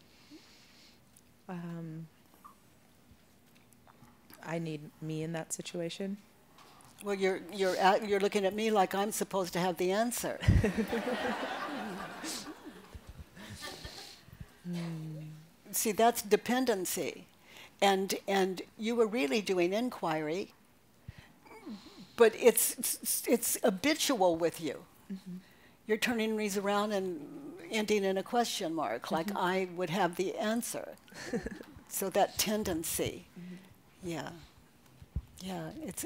I need me in that situation. Well, you're looking at me like I'm supposed to have the answer. See, that's dependency, and you were really doing inquiry, but it's habitual with you. You're turning these around and ending in a question mark, like I would have the answer. So that tendency, yeah, it's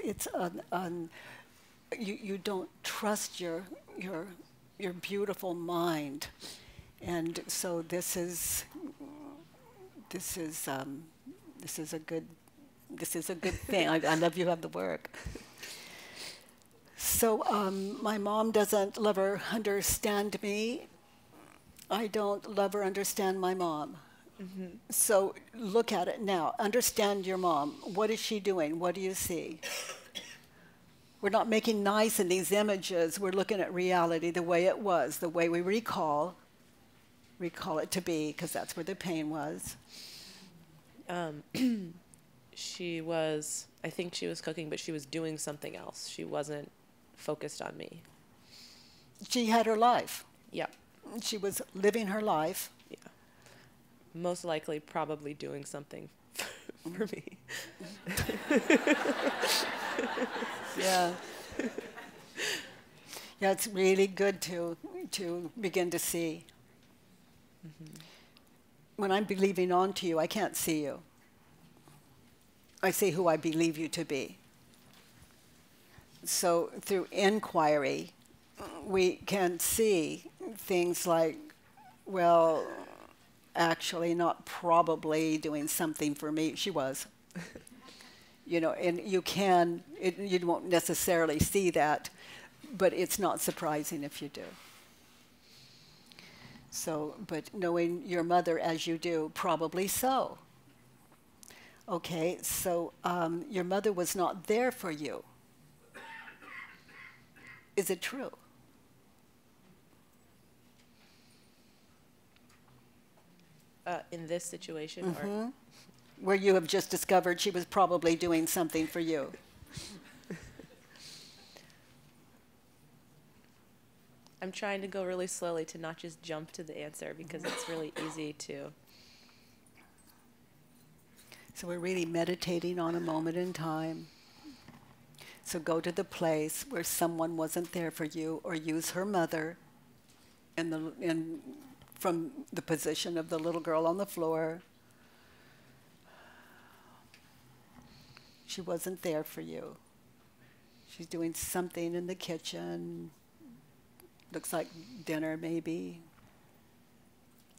you don't trust your beautiful mind, and so this is a good thing. I love you have the work. So my mom doesn't love or understand me. I don't love or understand my mom. So look at it now. Understand your mom. What is she doing? What do you see? We're not making nice in these images. We're looking at reality the way it was, the way we recall it to be, because that's where the pain was. I think she was cooking, but she was doing something else. She wasn't focused on me. She had her life. Yeah. She was living her life. Yeah. Most likely probably doing something for me. Yeah. Yeah, it's really good to begin to see. When I'm believing onto you, I can't see you. I see who I believe you to be. So through inquiry, we can see things like, well, actually not probably doing something for me. She was. And you won't necessarily see that, but it's not surprising if you do. So, but knowing your mother as you do, probably so. Okay, so your mother was not there for you. Is it true? In this situation, or where you have just discovered she was probably doing something for you. I'm trying to go really slowly to not just jump to the answer because it's really easy to. So we're really meditating on a moment in time. So go to the place where someone wasn't there for you, or use her mother from the position of the little girl on the floor. She wasn't there for you. She's doing something in the kitchen. Looks like dinner, maybe.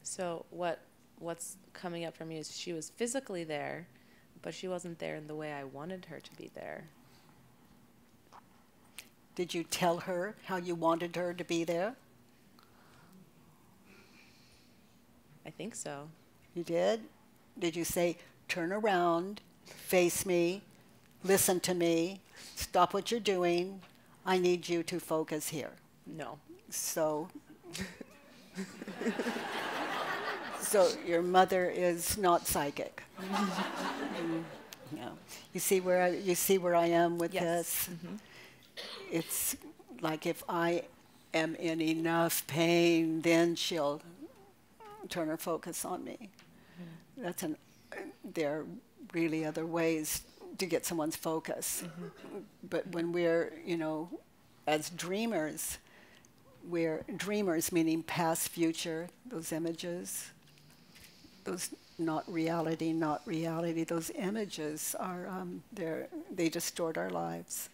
So what's coming up for me is she was physically there, but she wasn't there in the way I wanted her to be there. Did you tell her how you wanted her to be there? I think so. You did? Did you say, turn around, face me, listen to me, stop what you're doing, I need you to focus here? No. So, so your mother is not psychic. No. You see where I am with this? It's like if I am in enough pain, then she'll turn her focus on me. There are really other ways to get someone's focus. But when we're, as dreamers, we're dreamers, meaning past, future, those images, those not reality, those images are, they distort our lives.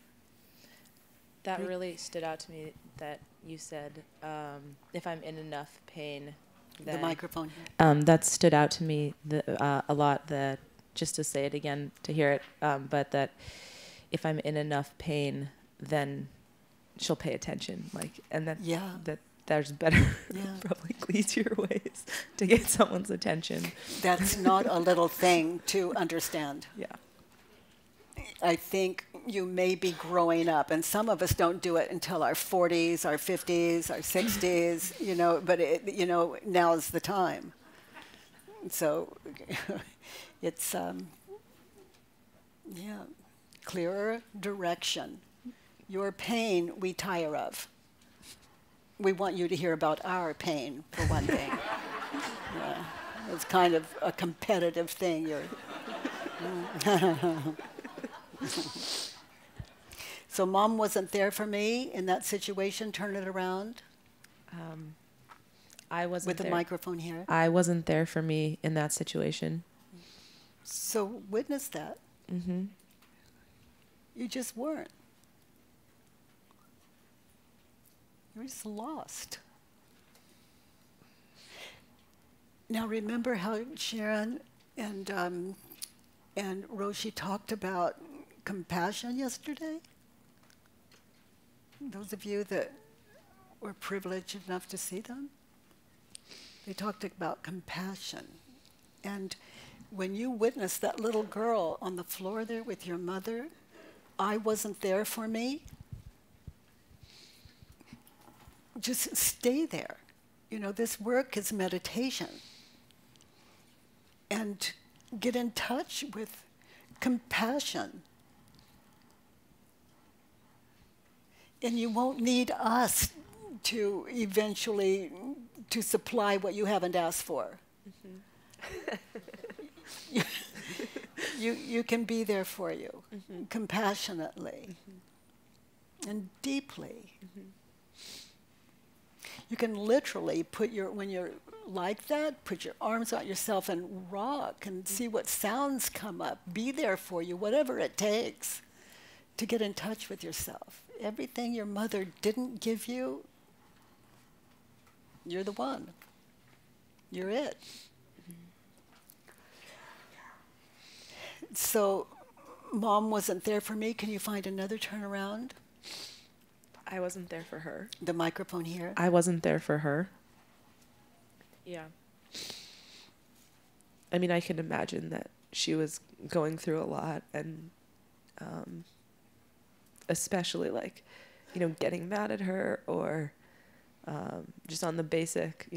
That really stood out to me that you said, if I'm in enough pain, The microphone. That stood out to me a lot. That just to say it again, to hear it, but that if I'm in enough pain, then she'll pay attention. And that that there's better, probably easier ways to get someone's attention. That's not a little thing to understand. Yeah. I think you may be growing up, and some of us don't do it until our 40s, our 50s, our 60s, but now's the time. So it's, clearer direction. Your pain we tire of. We want you to hear about our pain, for one thing. It's kind of a competitive thing. So Mom wasn't there for me in that situation. Turn it around. I wasn't with there. the microphone here. I wasn't there for me in that situation. So witness that. Mm-hmm. You just weren't. You were just lost. Now remember how Sharon and Roshi talked about compassion yesterday? Those of you that were privileged enough to see them, they talked about compassion. And when you witnessed that little girl on the floor there with your mother, I wasn't there for me. Just stay there. This work is meditation. And get in touch with compassion. And you won't need us to eventually to supply what you haven't asked for. Mm-hmm. you can be there for you, compassionately and deeply. You can literally when you're like that, put your arms out yourself and rock and see what sounds come up. Be there for you, whatever it takes to get in touch with yourself. Everything your mother didn't give you, you're the one. You're it. So, Mom wasn't there for me. Can you find another turnaround? I wasn't there for her. The microphone here. I wasn't there for her. Yeah. I mean, I can imagine that she was going through a lot, and especially getting mad at her, or just on the basic,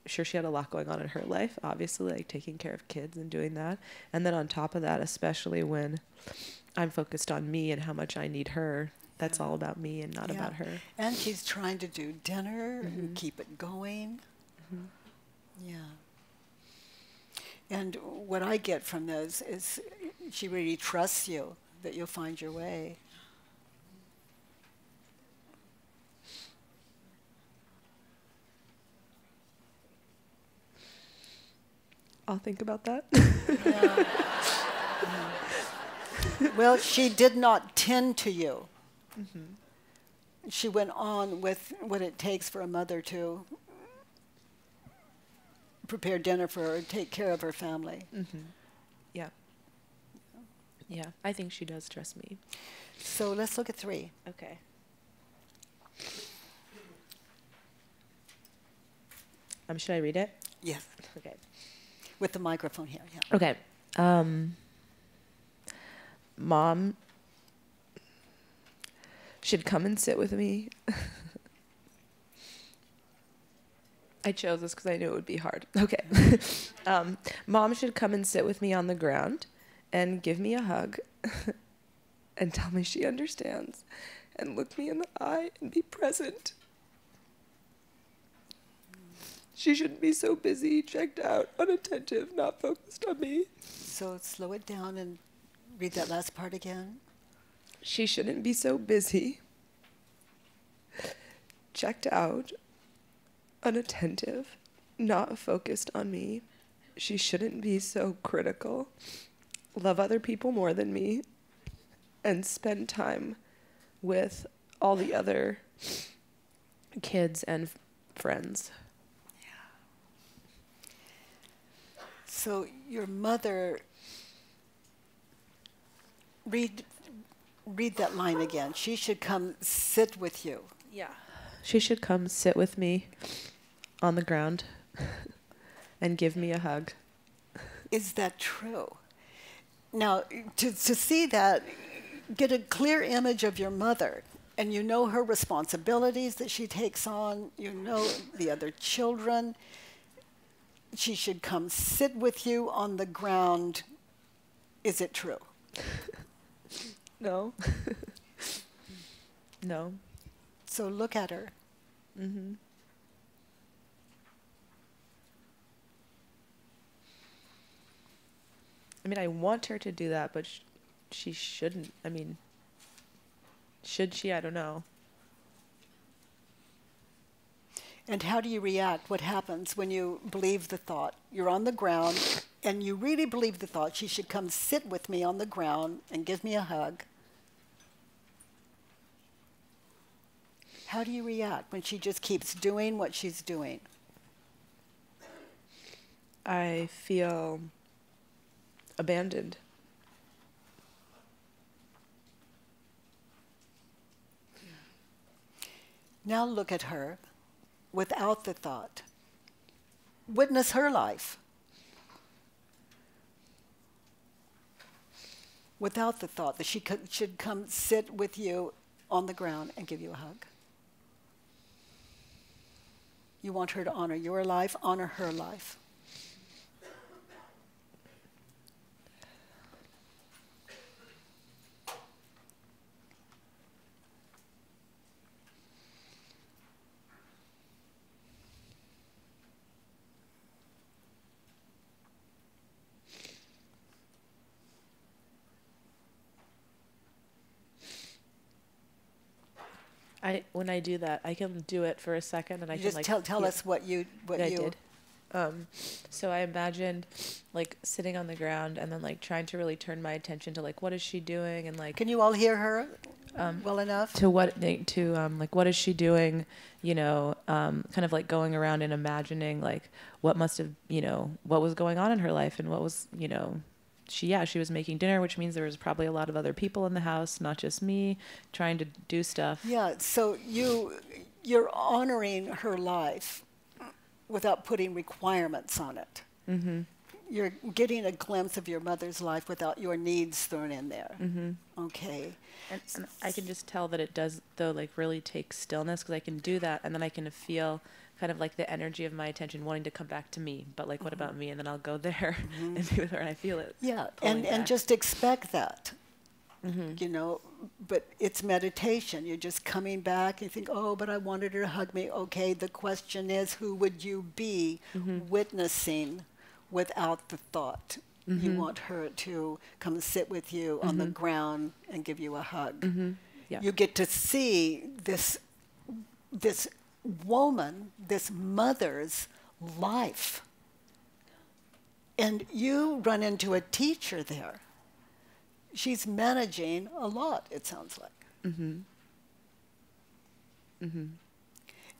sure, she had a lot going on in her life, obviously, taking care of kids and doing that. And then on top of that, especially when I'm focused on me and how much I need her, that's all about me and not about her. And she's trying to do dinner and keep it going. Yeah. And what I get from those is she really trusts you, that you'll find your way. I'll think about that. Well, she did not tend to you. She went on with what it takes for a mother to prepare dinner for her, take care of her family. Yeah. Yeah, I think she does trust me. So let's look at 3. Okay. Should I read it? Yes. Okay. With the microphone here, yeah. Okay. Mom should come and sit with me. I chose this because I knew it would be hard. Okay. Mom should come and sit with me on the ground and give me a hug and tell me she understands and look me in the eye and be present. She shouldn't be so busy, checked out, unattentive, not focused on me. So slow it down and read that last part again. She shouldn't be so busy, checked out, unattentive, not focused on me. She shouldn't be so critical, love other people more than me, and spend time with all the other kids and friends. So your mother, read that line again. She should come sit with you. Yeah. She should come sit with me on the ground and give me a hug. Is that true? Now, to see that, get a clear image of your mother, and you know her responsibilities that she takes on, you know the other children. She should come sit with you on the ground. Is it true? No. No. So look at her. Mm-hmm. I mean, I want her to do that, but she shouldn't. I mean, should she? I don't know. And how do you react? What happens when you believe the thought? You're on the ground, and you really believe the thought, she should come sit with me on the ground and give me a hug. How do you react when she just keeps doing what she's doing? I feel abandoned. Now look at her without the thought. Witness her life. Without the thought that she should come sit with you on the ground and give you a hug. You want her to honor your life, honor her life. When I do that, I can do it for a second, and I You can just tell feel- us what you I did. So I imagined like sitting on the ground and then like trying to really turn my attention to like what is she doing, and like Can you all hear her well enough? to what like what is she doing, you know, kind of like going around and imagining like what must have, you know, what was going on in her life, and what was, you know, she was making dinner, which means there was probably a lot of other people in the house, not just me, trying to do stuff. Yeah, so you're honoring her life without putting requirements on it. Mm-hmm. You're getting a glimpse of your mother's life without your needs thrown in there. Mm-hmm. Okay. And I can just tell that it does, though, like really take stillness, because I can do that, and then I can feel kind of like the energy of my attention wanting to come back to me. But like, what about me? And then I'll go there and be with her, and I feel it. Yeah, pulling and back. just expect that. Mm-hmm. You know, but it's meditation. You're just coming back. You think, oh, but I wanted her to hug me. Okay, the question is, who would you be witnessing without the thought? You want her to come sit with you on the ground and give you a hug. Yeah. You get to see this woman, this mother's life. And you run into a teacher there. She's managing a lot, it sounds like. Mm-hmm. Mm-hmm.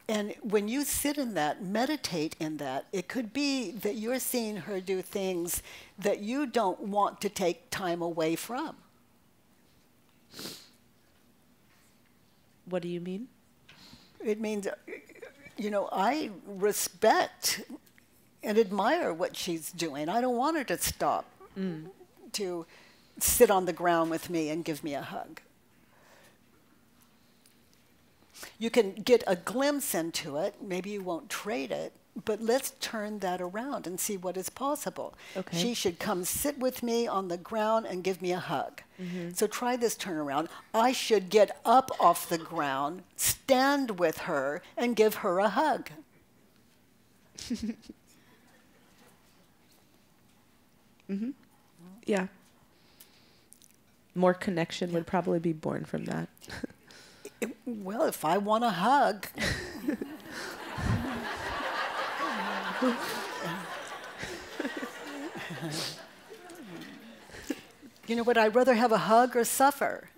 And when you sit in that, meditate in that, it could be that you're seeing her do things that you don't want to take time away from. What do you mean? It means, you know, I respect and admire what she's doing. I don't want her to stop to sit on the ground with me and give me a hug. You can get a glimpse into it. Maybe you won't trade it, but let's turn that around and see what is possible. Okay. She should come sit with me on the ground and give me a hug. So try this turnaround. I should get up off the ground, stand with her, and give her a hug. Yeah. More connection would probably be born from that. Well, if I want a hug. You know, would I rather have a hug or suffer?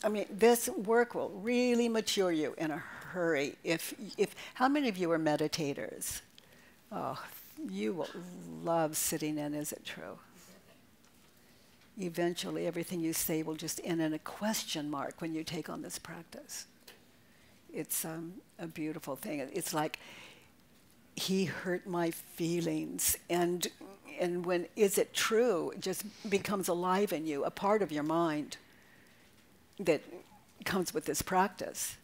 I mean, this work will really mature you in a hurry. How many of you are meditators? Oh, you will love sitting in, is it true? Eventually, everything you say will just end in a question mark when you take on this practice. It's a beautiful thing. It's like, he hurt my feelings, and when is it true, it just becomes alive in you, a part of your mind that comes with this practice.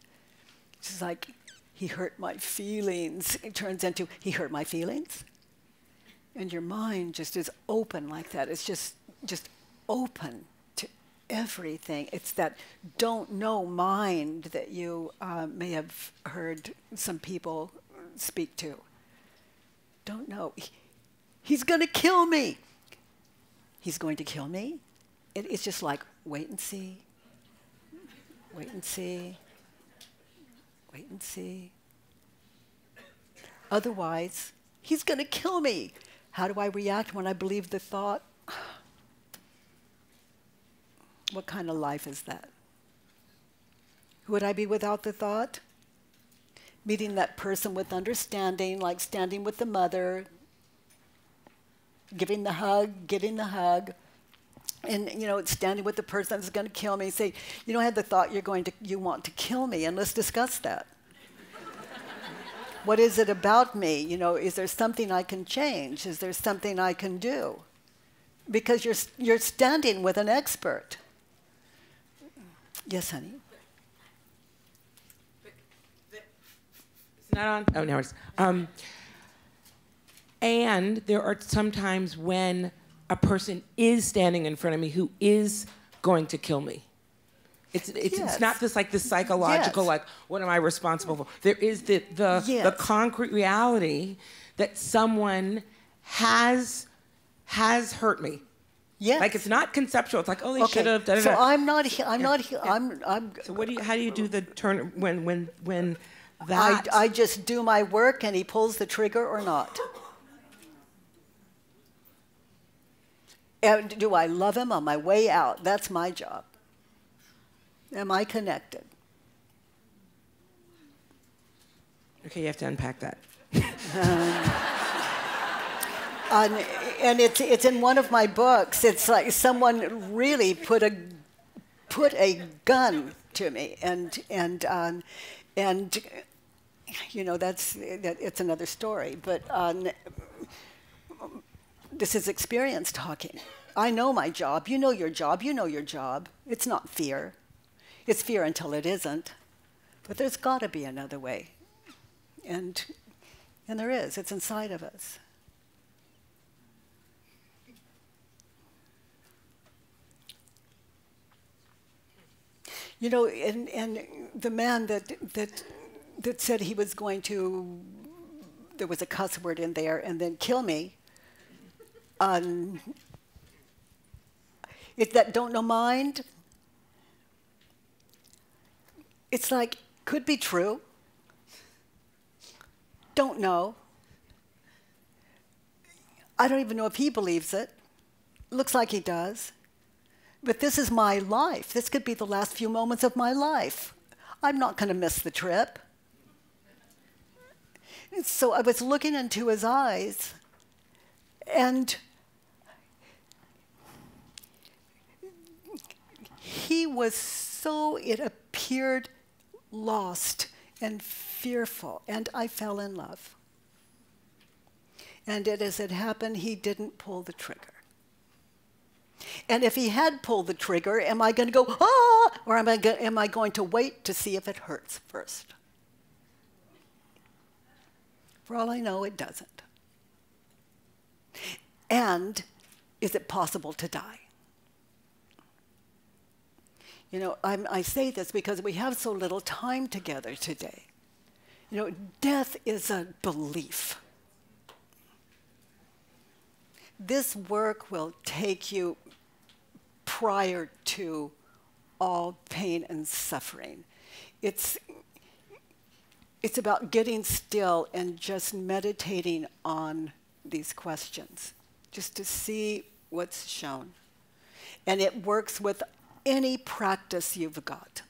It's like, he hurt my feelings. It turns into, he hurt my feelings? And your mind just is open like that. It's just open to everything. It's that don't know mind that you may have heard some people speak to. Don't know. He's going to kill me. He's going to kill me? It's just like, wait and see. Wait and see. Wait and see. Otherwise, he's going to kill me. How do I react when I believe the thought? What kind of life is that? Who would I be without the thought? Meeting that person with understanding, like standing with the mother, giving the hug, getting the hug, and standing with the person that's going to kill me. Say, I had the thought you want to kill me, and let's discuss that. What is it about me? Is there something I can change? Is there something I can do? Because you're standing with an expert. Yes, honey. It's not on. Oh, no, it's. And there are some times when a person is standing in front of me who is going to kill me. It's not this psychological, yes. What am I responsible for? There is the concrete reality that someone has hurt me. Yes. Like, it's not conceptual. It's like, oh, they should have. So I'm not. So how do you do the turn when that? I just do my work, and he pulls the trigger or not. And do I love him on my way out? That's my job. Am I connected? Okay, you have to unpack that. And it's in one of my books. It's like someone really put a gun to me, and it's another story. But this is experience talking. I know my job. You know your job. You know your job. It's not fear. It's fear until it isn't. But there's got to be another way. And there is. It's inside of us. And the man that said he was going to, there was a cuss word in there, and then kill me, it's that don't know mind. It's like, could be true. Don't know. I don't even know if he believes it. Looks like he does. But this is my life. This could be the last few moments of my life. I'm not going to miss the trip. So I was looking into his eyes, and he was so, it appeared lost and fearful, and I fell in love. And as it happened, he didn't pull the trigger. And if he had pulled the trigger, am I going to go, ah, or am I going to wait to see if it hurts first? For all I know, it doesn't. And is it possible to die? I say this because we have so little time together today. Death is a belief. This work will take you prior to all pain and suffering. It's about getting still and just meditating on these questions, just to see what's shown. And it works with any practice you've got.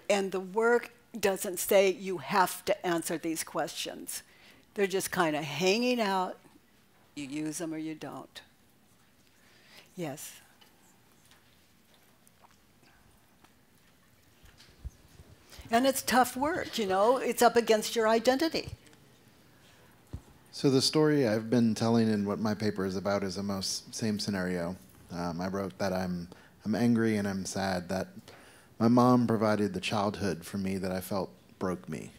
And the work doesn't say you have to answer these questions. They're just kind of hanging out. You use them or you don't. Yes. And it's tough work, you know. It's up against your identity. So the story I've been telling in what my paper is about is almost same scenario. I wrote that I'm angry and I'm sad that my mom provided the childhood for me that I felt broke me.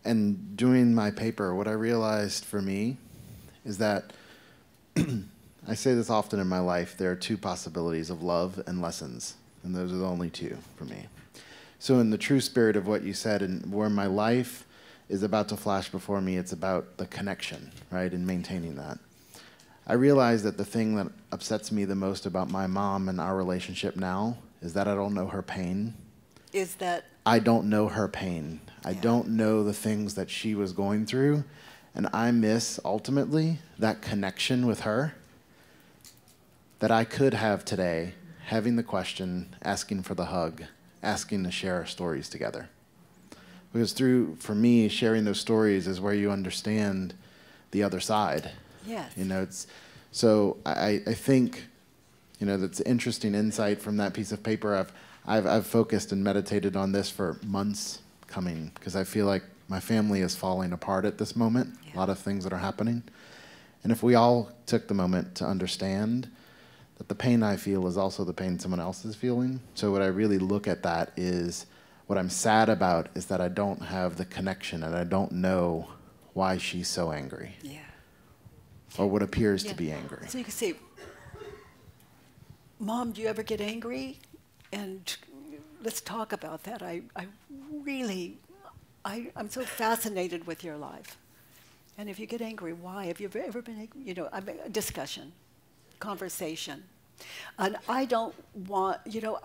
And doing my paper, what I realized for me is that I say this often in my life, there are two possibilities of love and lessons, and those are the only two for me. So in the true spirit of what you said, and where my life is about to flash before me, it's about the connection, right, and maintaining that. I realize that the thing that upsets me the most about my mom and our relationship now is that I don't know her pain. Is that? I don't know her pain. I don't know the things that she was going through, and I miss, ultimately, that connection with her that I could have today, having the question, asking for the hug, asking to share our stories together. Because for me, sharing those stories is where you understand the other side. Yes. You know, so I think, you know, that's interesting insight from that piece of paper. I've focused and meditated on this for months coming, because I feel like my family is falling apart at this moment. Yeah. A lot of things that are happening. And if we all took the moment to understand that the pain I feel is also the pain someone else is feeling. So what I really look at that is, what I'm sad about is that I don't have the connection and I don't know why she's so angry. Yeah. Or what appears to be angry. So you can say, Mom, do you ever get angry? And let's talk about that. I'm so fascinated with your life. And if you get angry, why? Have you ever been angry? You know, a discussion, conversation. And I don't want, you know,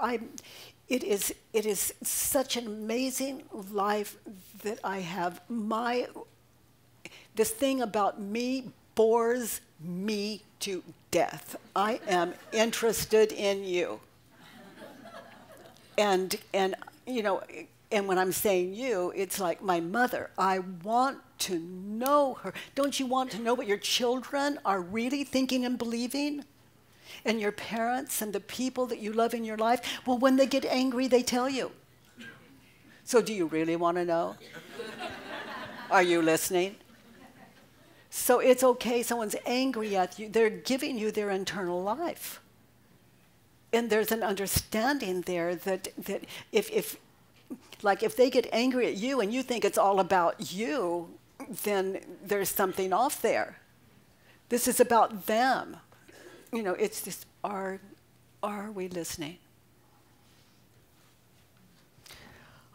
it is such an amazing life that I have. This thing about me bores me to death. I am interested in you. And you know, and when I'm saying you, it's like my mother. I want to know her. Don't you want to know what your children are really thinking and believing? And your parents and the people that you love in your life? Well, when they get angry, they tell you. So do you really want to know? Are you listening? So it's okay, someone's angry at you. They're giving you their internal life. And there's an understanding there that if they get angry at you and you think it's all about you, then there's something off there. This is about them. You know, it's just, are we listening?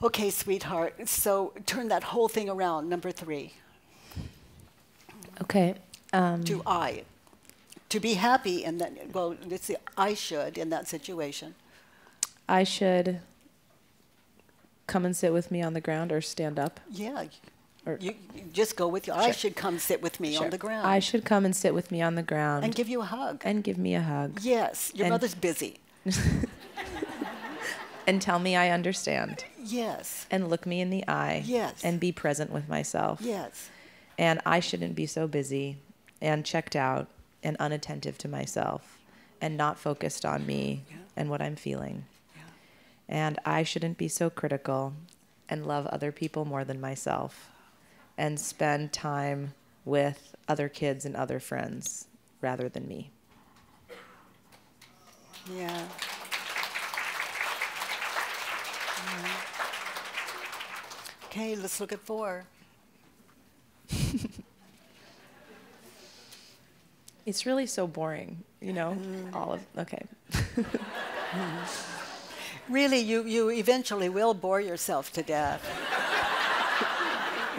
Okay, sweetheart, so turn that whole thing around, number 3. Okay. To be happy in that, well, let's see, I should in that situation. I should come and sit with me on the ground or stand up. Yeah. Or you just go with you. Sure. I should come sit with me on the ground. I should come and sit with me on the ground. And give you a hug. And give me a hug. Yes. Your mother's busy. And tell me I understand. Yes. And look me in the eye. Yes. And be present with myself. Yes. And I shouldn't be so busy and checked out and unattentive to myself and not focused on me and what I'm feeling. Yeah. And I shouldn't be so critical and love other people more than myself and spend time with other kids and other friends rather than me. Yeah. Okay, let's look at 4. It's really so boring, you know, okay. Really, you eventually will bore yourself to death.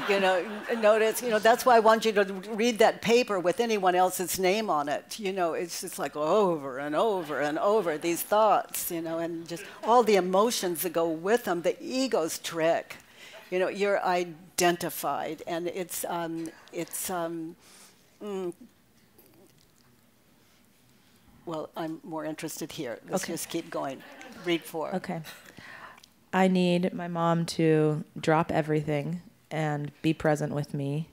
You know, notice, you know, that's why I want you to read that paper with anyone else's name on it. You know, it's just like over and over and over, these thoughts, you know, and just all the emotions that go with them, the ego's trick. You know, you're identified, and well, I'm more interested here. Let's just keep going. Read 4. Okay. I need my mom to drop everything and be present with me,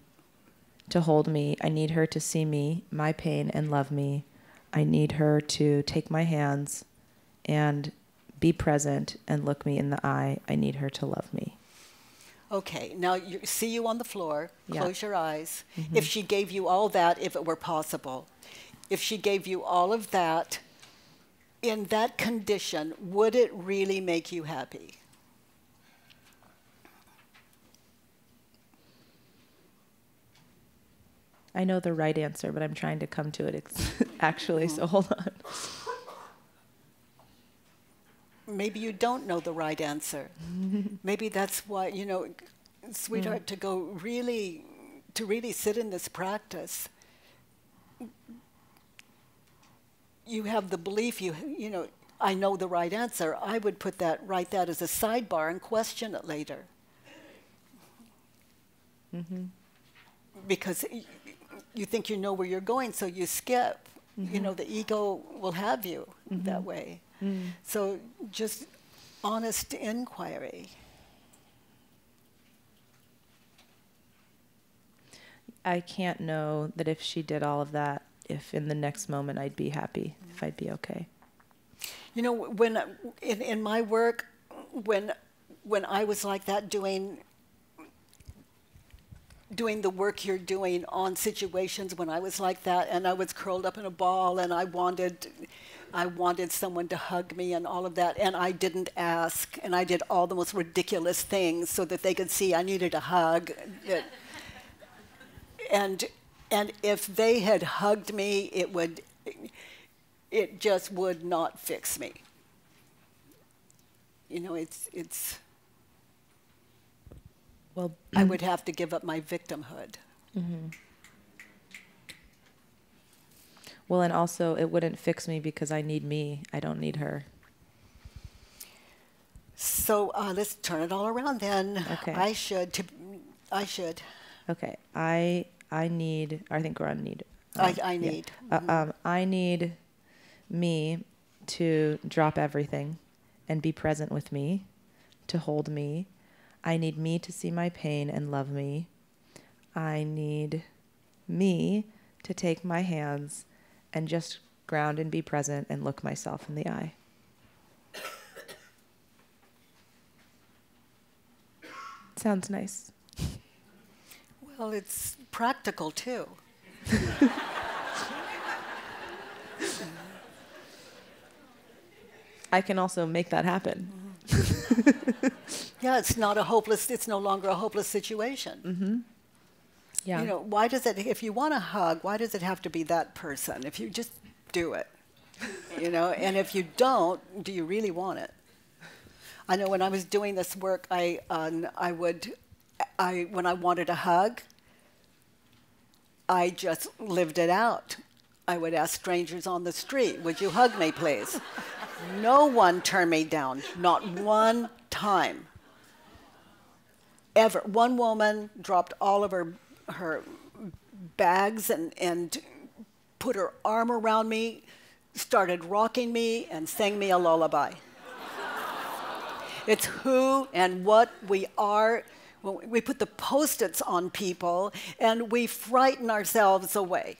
to hold me. I need her to see me, my pain, and love me. I need her to take my hands and be present and look me in the eye. I need her to love me. Okay, now see you on the floor. Yeah. Close your eyes. If she gave you all that, if it were possible, if she gave you all of that, in that condition, would it really make you happy? I know the right answer, but I'm trying to come to it actually, so hold on. Maybe you don't know the right answer. Maybe that's why, you know, sweetheart, to really sit in this practice, you have the belief, you know, I know the right answer. I would write that as a sidebar and question it later. Because you think you know where you're going, so you skip. You know, the ego will have you that way. So just honest inquiry. I can't know that if she did all of that, if in the next moment I'd be happy, if I'd be okay. You know, when in my work, when I was like that, doing the work you're doing on situations, when I was like that, and I was curled up in a ball, and I wanted someone to hug me and all of that, and I didn't ask, and I did all the most ridiculous things so that they could see I needed a hug. And if they had hugged me, it just would not fix me. You know, it's. Well, I would have to give up my victimhood. Well, and also it wouldn't fix me because I need me. I don't need her. So let's turn it all around then. Okay. I should. Okay. I need. I think we're on need. I need. Yeah. I need me to drop everything and be present with me, to hold me. I need me to see my pain and love me. I need me to take my hands and just ground and be present and look myself in the eye. Sounds nice. Well, it's practical too. I can also make that happen. Yeah, it's no longer a hopeless situation. Yeah. You know, if you want a hug, why does it have to be that person? If you just do it, you know, and if you don't, do you really want it? I know when I was doing this work, when I wanted a hug, I just lived it out. I would ask strangers on the street, would you hug me, please? No one turned me down, not one time. Ever. One woman dropped all of her bags and put her arm around me, started rocking me, and sang me a lullaby. It's who and what we are. We put the Post-its on people, and we frighten ourselves away.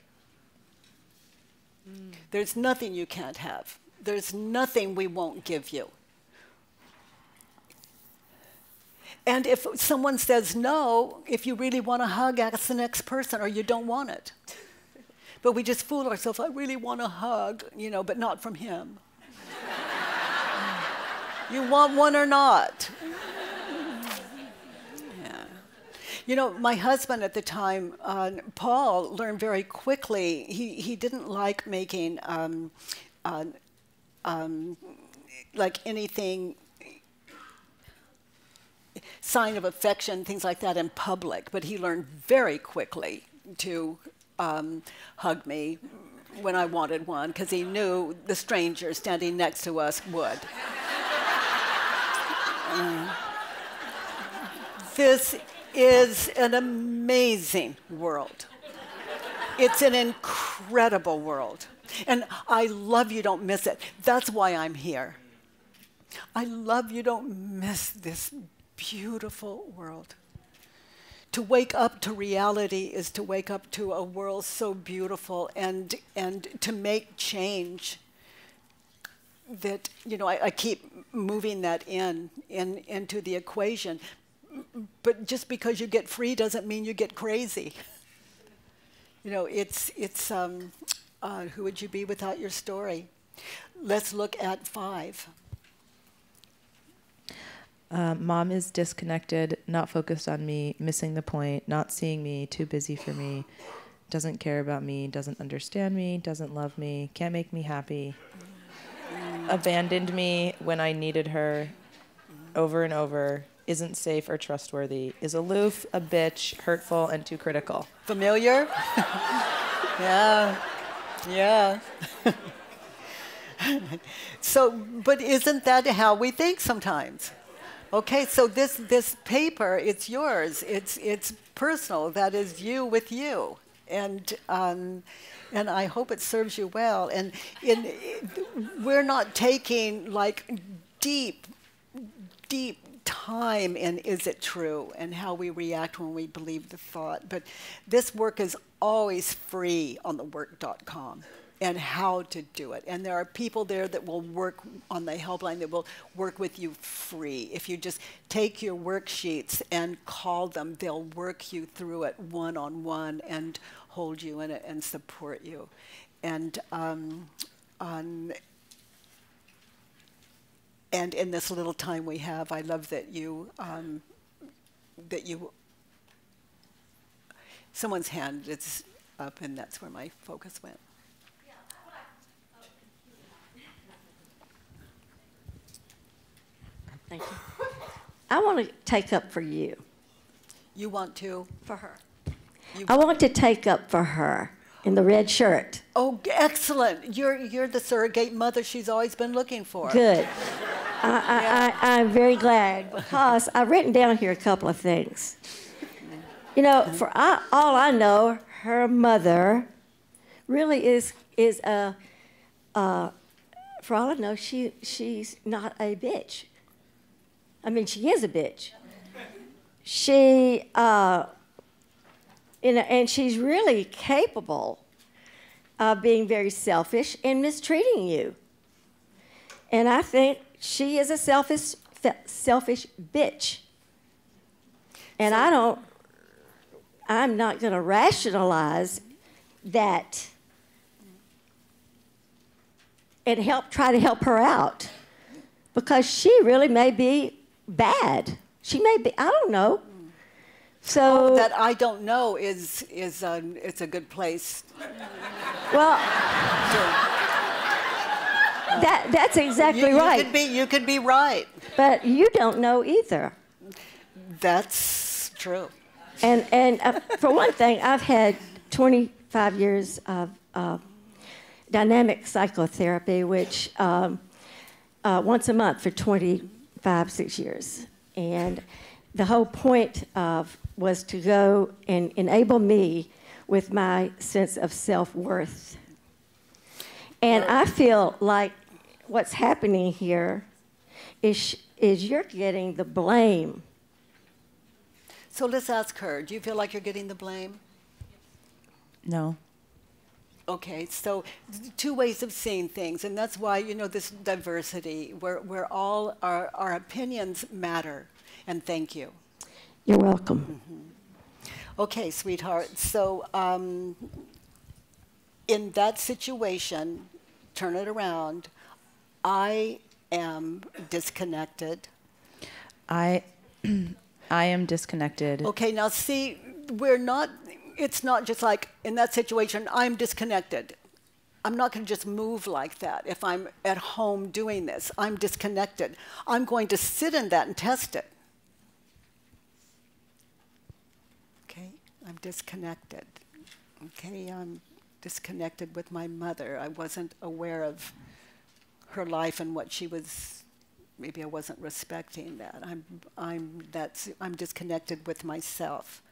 There's nothing you can't have. There's nothing we won't give you. And if someone says no, if you really want a hug, ask the next person, or you don't want it. But we just fool ourselves, I really want a hug, you know, but not from him. You want one or not? Yeah. You know, my husband at the time, Paul, learned very quickly, he didn't like making like anything, sign of affection, things like that in public, but he learned very quickly to hug me when I wanted one, because he knew the stranger standing next to us would. This is an amazing world. It's an incredible world. And I love you, don't miss it. That's why I'm here. I love you, don't miss this beautiful world. to wake up to reality is to wake up to a world so beautiful, and to make change. That, you know, I keep moving that into the equation. But just because you get free doesn't mean you get crazy. You know, it's who would you be without your story? Let's look at 5. Mom is disconnected, not focused on me, missing the point, not seeing me, too busy for me, doesn't care about me, doesn't understand me, doesn't love me, can't make me happy, abandoned me when I needed her over and over, isn't safe or trustworthy, is aloof, a bitch, hurtful, and too critical. Familiar? Yeah. Yeah. So, but isn't that how we think sometimes? Okay, so this paper, it's yours. It's personal. That is you with you, and I hope it serves you well. And we're not taking like deep time in is it true and how we react when we believe the thought. But this work is always free on thework.com. And how to do it. And there are people there that will work on the helpline that will work with you free. If you just take your worksheets and call them, they'll work you through it one-on-one and hold you in it and support you. And in this little time we have, I love that you someone's hand is up, and that's where my focus went. Thank you. I want to take up for you. You want to? For her. I want to take up for her in the red shirt. Oh, excellent. You're the surrogate mother she's always been looking for. Good. I'm very glad, because I've written down here a couple of things. You know, all I know, her mother really is for all I know, she's not a bitch. I mean, she is a bitch. She, and she's really capable of being very selfish and mistreating you. And I think she is a selfish bitch. And I'm not going to rationalize that and try to help her out, because she really may be bad. She may be, I don't know. So that I don't know is it's a good place. Well, that's exactly right. You could be right. But you don't know either. That's true. And for one thing, I've had 25 years of dynamic psychotherapy, which once a month for 6 years. And the whole point was to go and enable me with my sense of self-worth. And I feel like what's happening here is you're getting the blame. So let's ask her, do you feel like you're getting the blame? No. Okay, so 2 ways of seeing things, and that's why, you know, this diversity, where all our opinions matter, and thank you. You're welcome. Mm-hmm. Okay, sweetheart, so in that situation, turn it around, I am disconnected. I am disconnected. Okay, now see, it's not just like, in that situation, I'm disconnected. I'm not going to just move like that if I'm at home doing this. I'm disconnected. I'm going to sit in that and test it. Okay, I'm disconnected. Okay, I'm disconnected with my mother. I wasn't aware of her life and what she was, maybe I wasn't respecting that. I'm disconnected with myself.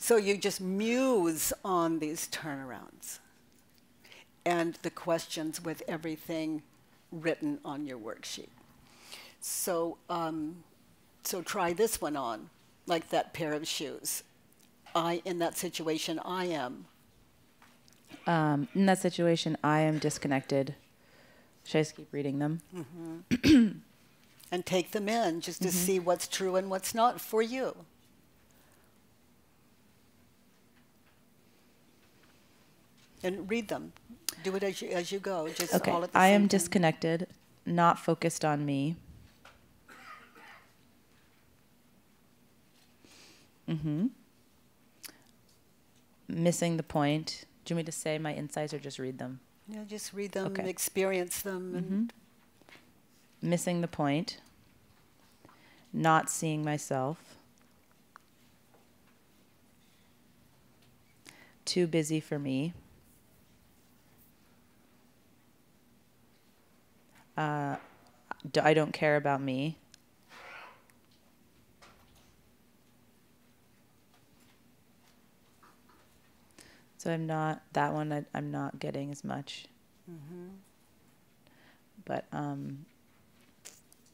So you just muse on these turnarounds and the questions with everything written on your worksheet. So, so try this one on, like that pair of shoes. in that situation, I am. In that situation, I am disconnected. Should I just keep reading them? And take them in just to see what's true and what's not for you. And read them. Do it as you go. Just Okay. all at the I same am time. disconnected, not focused on me. Missing the point. Do you want me to say my insights or just read them? Yeah, just read them, Okay. experience them. And Missing the point. Not seeing myself. Too busy for me. I don't care about me. So I'm not, that one I'm not getting as much. But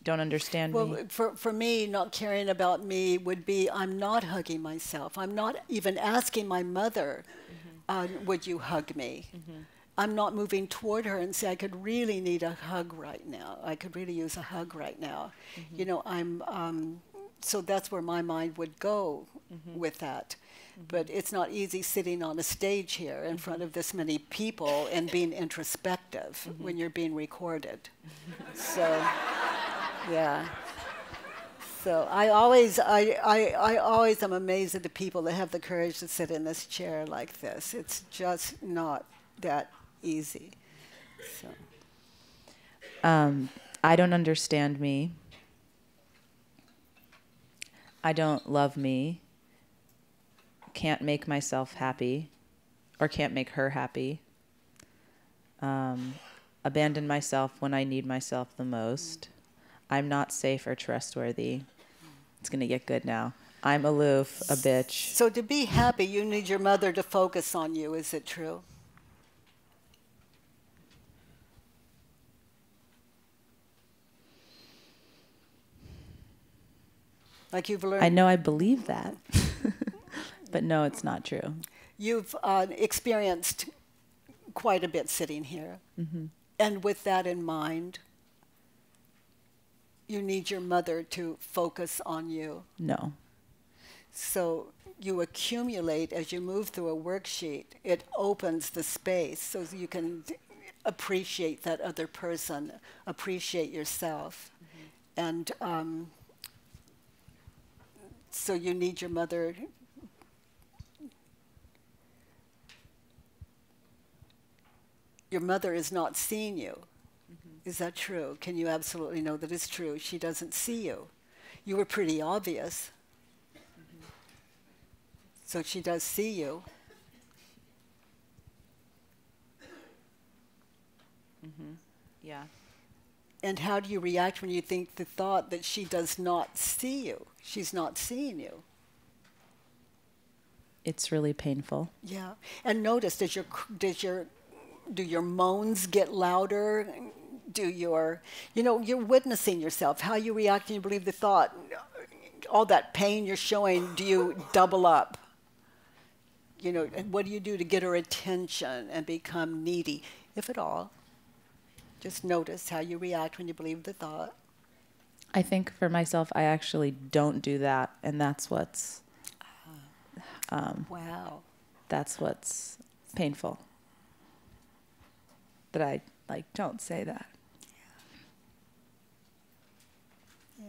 don't understand me. well, for me, not caring about me would be I'm not hugging myself. I'm not even asking my mother, would you hug me? I'm not moving toward her and say, I could really need a hug right now. I could really use a hug right now. You know, so that's where my mind would go with that. But it's not easy sitting on a stage here in front of this many people and being introspective when you're being recorded. So, yeah. So I always am amazed at the people that have the courage to sit in this chair like this. It's just not that easy. So. I don't understand me. I don't love me. Can't make myself happy or can't make her happy. Abandon myself when I need myself the most. I'm not safe or trustworthy. It's going to get good now. I'm aloof, a bitch. So to be happy, you need your mother to focus on you. Is it true? Like you've learned. I know I believe that, but no, it's not true. You've experienced quite a bit sitting here. And with that in mind, you need your mother to focus on you. No. So you accumulate as you move through a worksheet. It opens the space so you can appreciate that other person, appreciate yourself. And so you need your mother. Your mother is not seeing you. Is that true? Can you absolutely know that it's true? She doesn't see you. You were pretty obvious. So she does see you. Yeah. And how do you react when you think the thought that she does not see you? She's not seeing you. It's really painful. Yeah. And notice, do your moans get louder? You're witnessing yourself, how you react and you believe the thought, all that pain you're showing, do you double up? You know, and what do you do to get her attention and become needy, if at all? Just notice how you react when you believe the thought. I think for myself, I actually don't do that, and that's what's Wow. that's what's painful. That I don't say that. Yeah.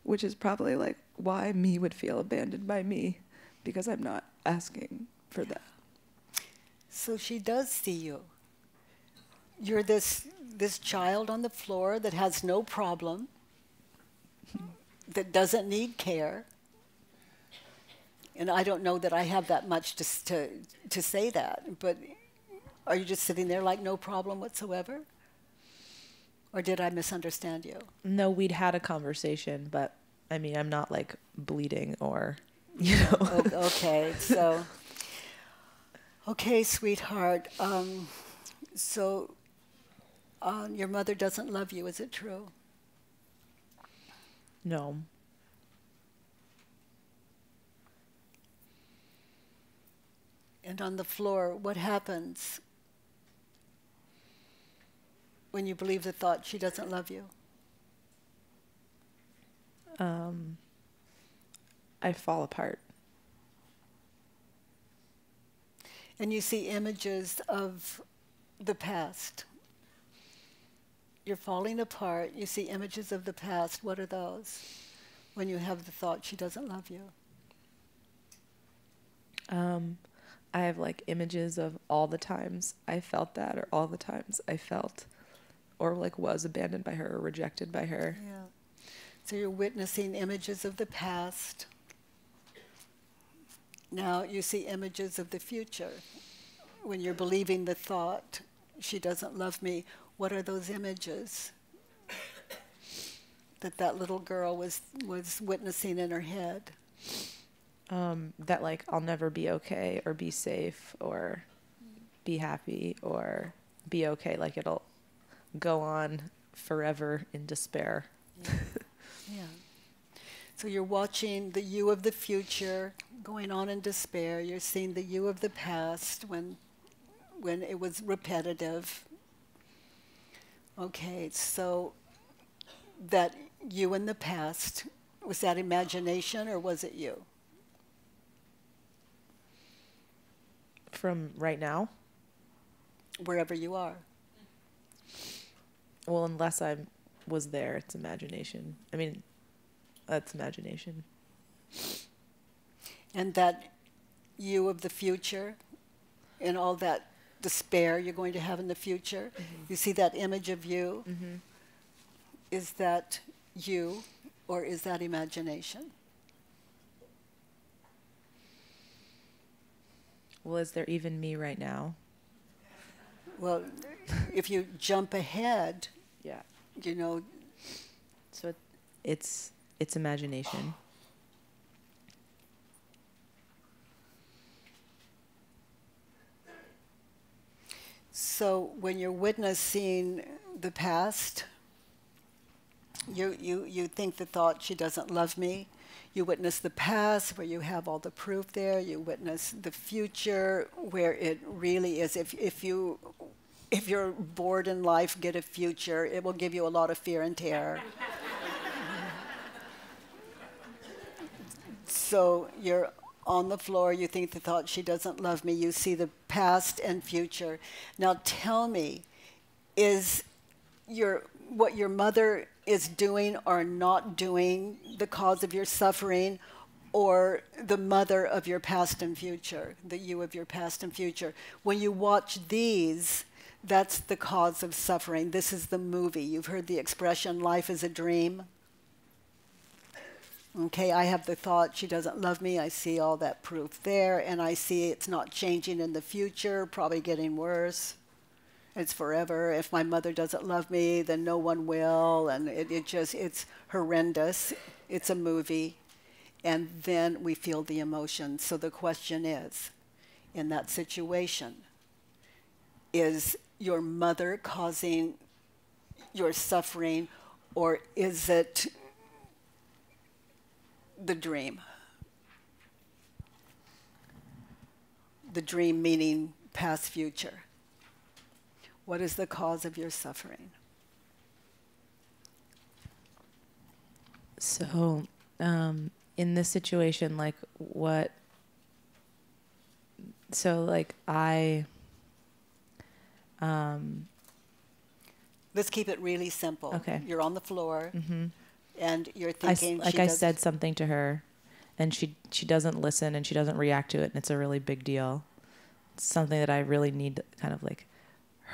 Which is probably why me would feel abandoned by me, because I'm not asking for that. So she does see you. You're this child on the floor that has no problem, that doesn't need care. And I don't know that I have that much to say that, but are you just sitting there like no problem whatsoever? Or did I misunderstand you? No, we'd had a conversation, but I mean, I'm not bleeding or, Okay, so, okay, sweetheart. So your mother doesn't love you, is it true? No. And on the floor, what happens when you believe the thought she doesn't love you? I fall apart. And you see images of the past. You're falling apart. You see images of the past. What are those when you have the thought she doesn't love you? I have like images of all the times I felt that, or all the times I felt or like was abandoned by her or rejected by her. Yeah. So you're witnessing images of the past. Now you see images of the future. When you're believing the thought, she doesn't love me, what are those images that little girl was witnessing in her head? That like I'll never be okay or be safe or be happy or be okay. Like it'll go on forever in despair. Yeah. Yeah. So you're watching the you of the future going on in despair. You're seeing the you of the past when it was repetitive. Okay, so that you in the past, was that imagination or was it you? From right now? Wherever you are. Well, unless I was there, it's imagination. I mean, that's imagination. And that you of the future and all that despair you're going to have in the future, you see that image of you? Is that you or is that imagination? Well, is there even me right now? Well, if you jump ahead, Yeah. you know, So it's imagination. so when you're witnessing the past, you think the thought, she doesn't love me. You witness the past where you have all the proof there. You witness the future where it really is. If you're bored in life, get a future. It will give you a lot of fear and terror. So you're on the floor, you think the thought, she doesn't love me. You see the past and future. Now tell me, is what your mother is doing or not doing the cause of your suffering, or the mother of your past and future, the you of your past and future? When you watch these, that's the cause of suffering. This is the movie. You've heard the expression, life is a dream. Okay, I have the thought, she doesn't love me. I see all that proof there, and I see it's not changing in the future, probably getting worse. It's forever. If my mother doesn't love me, then no one will, and it's horrendous. It's a movie, and then we feel the emotion. So the question is, in that situation, is your mother causing your suffering, or is it the dream? The dream meaning past, future. What is the cause of your suffering? So, in this situation, like what? So, like Let's keep it really simple. Okay. You're on the floor, and you're I thinking. said something to her, and she doesn't listen and she doesn't react to it, and it's a really big deal. It's something that I really need kind of like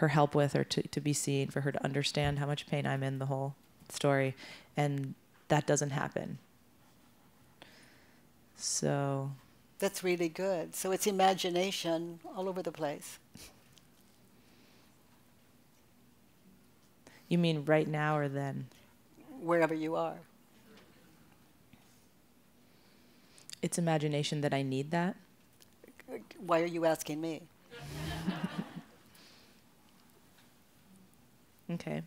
her help with, or to be seen, for her to understand how much pain I'm in, the whole story, and that doesn't happen. So That's really good. So it's imagination all over the place. you mean right now or then? Wherever you are. It's imagination that I need that. Why are you asking me? Okay.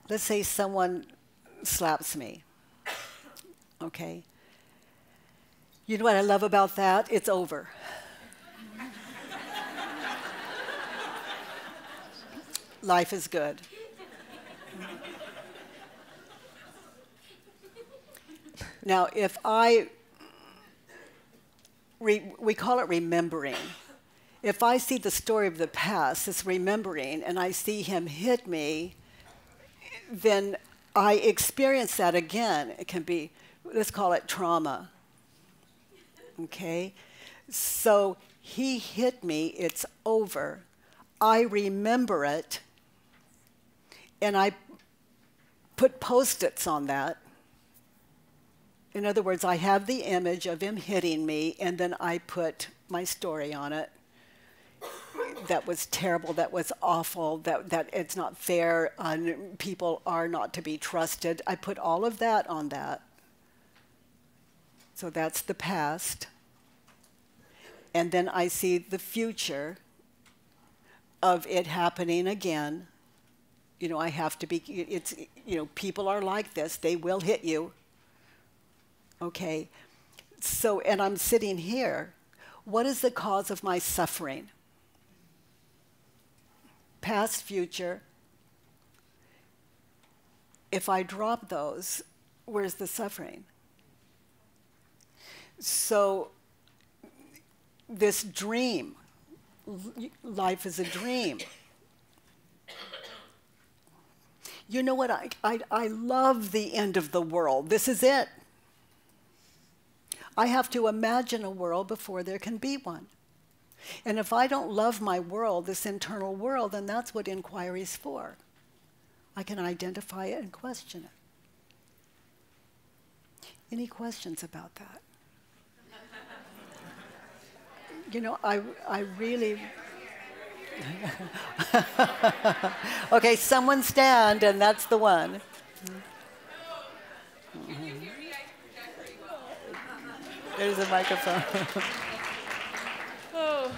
Let's say someone slaps me. okay? You know what I love about that? It's over. Life is good. Now, if we call it remembering. If I see the story of the past, this remembering, and I see him hit me, then I experience that again. It can be, let's call it trauma. Okay? So he hit me, it's over. I remember it, and I put Post-its on that. In other words, I have the image of him hitting me, and then I put my story on it. That was terrible, that was awful, that it's not fair, people are not to be trusted. I put all of that on that. So that's the past. And then I see the future of it happening again. You know, I have to be, it's, you know, people are like this, they will hit you. Okay, so, and I'm sitting here. What is the cause of my suffering? Past, future. If I drop those, where's the suffering? So, this dream, life is a dream. You know what, I love the end of the world. This is it. I have to imagine a world before there can be one. And if I don't love my world, this internal world, then that's what inquiry is for. I can identify it and question it. Any questions about that? You know, I really... Okay, someone stand, and that's the one. There's a microphone. Oh.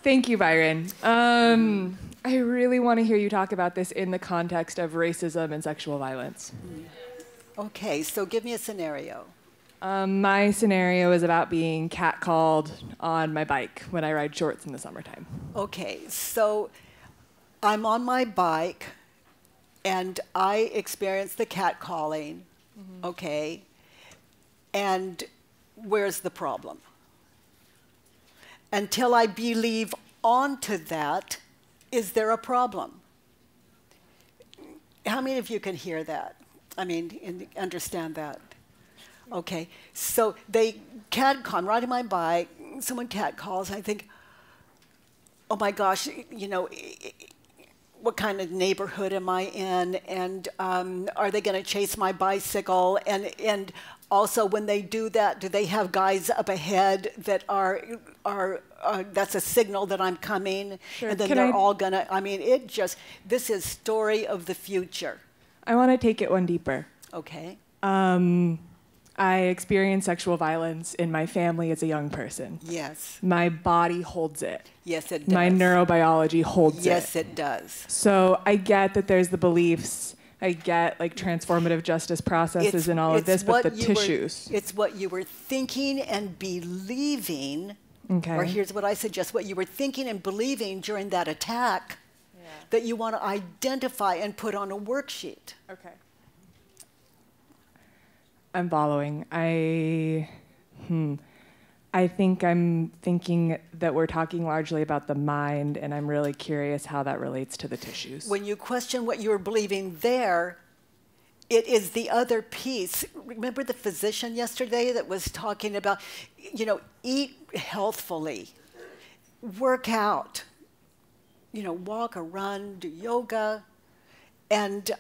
Thank you, Byron. I really want to hear you talk about this in the context of racism and sexual violence. Okay, so give me a scenario. My scenario is about being catcalled on my bike when I ride shorts in the summertime. Okay, so I'm on my bike, and I experience the catcalling, okay, and where's the problem? Until I believe onto that, is there a problem? How many of you can hear that? I mean, understand that? Okay, so they catcall, I'm riding my bike, someone catcalls, I think, oh my gosh, you know, what kind of neighborhood am I in? And are they going to chase my bicycle? And also, when they do that, do they have guys up ahead that are that's a signal that I'm coming? Sure. And then they're all going to, I mean, it just, this is story of the future. I want to take it one deeper. Okay. I experienced sexual violence in my family as a young person. Yes. My body holds it. Yes, it does. My neurobiology holds it. Yes, it does. So I get that there's the beliefs. I get like transformative justice processes and all of this, but the tissues. It's what you were thinking and believing. Okay. Or here's what I suggest, what you were thinking and believing during that attack that you want to identify and put on a worksheet. Okay. I'm following. I think I'm thinking that we're talking largely about the mind, and I'm really curious how that relates to the tissues. When you question what you were believing there, it is the other piece. Remember the physician yesterday that was talking about, you know, eat healthfully, work out, you know, walk or run, do yoga, and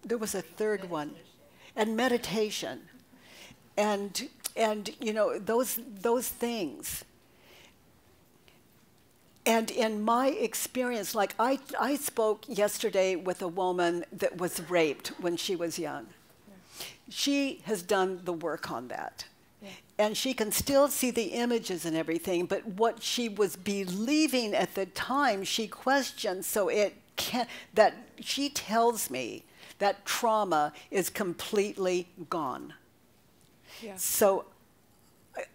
there was a third one, and meditation, and you know, those things. And in my experience, like I spoke yesterday with a woman that was raped when she was young. Yeah. She has done the work on that. Yeah. And she can still see the images and everything, but what she was believing at the time, she questioned, so it that she tells me that trauma is completely gone. Yeah. So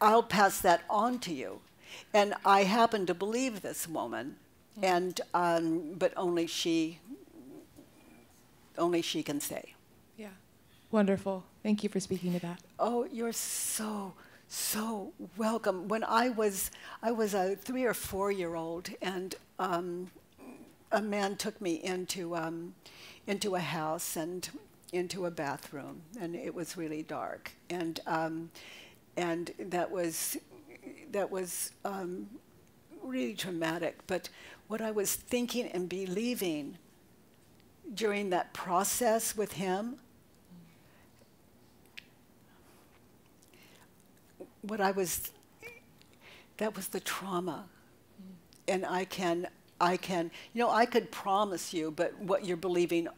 I'll pass that on to you. And I happen to believe this woman, and but only she can say. Yeah. Wonderful. Thank you for speaking to that. Oh, you're so welcome. When I was a 3 or 4 year old, and a man took me into a house and into a bathroom, and it was really dark, and that was really traumatic. But what I was thinking and believing during that process with him, that was the trauma. And I could promise you, but what you're believing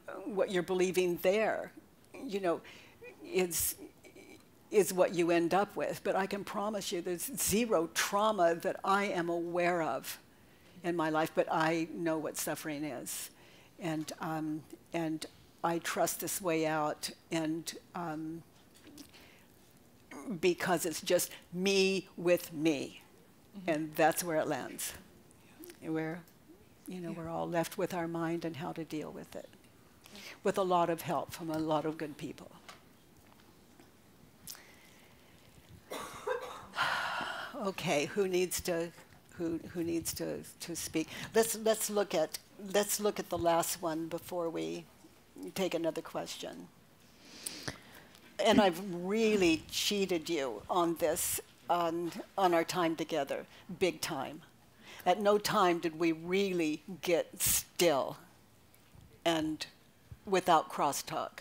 there, is what you end up with. But I can promise you there's zero trauma that I am aware of in my life, but I know what suffering is. And I trust this way out, and because it's just me with me, and that's where it lands. Where, we're all left with our mind and how to deal with it, with a lot of help from a lot of good people. Okay, who needs to speak? Let's look at the last one before we take another question. And I've really cheated you on this, on our time together, big time. At no time did we really get still and without crosstalk.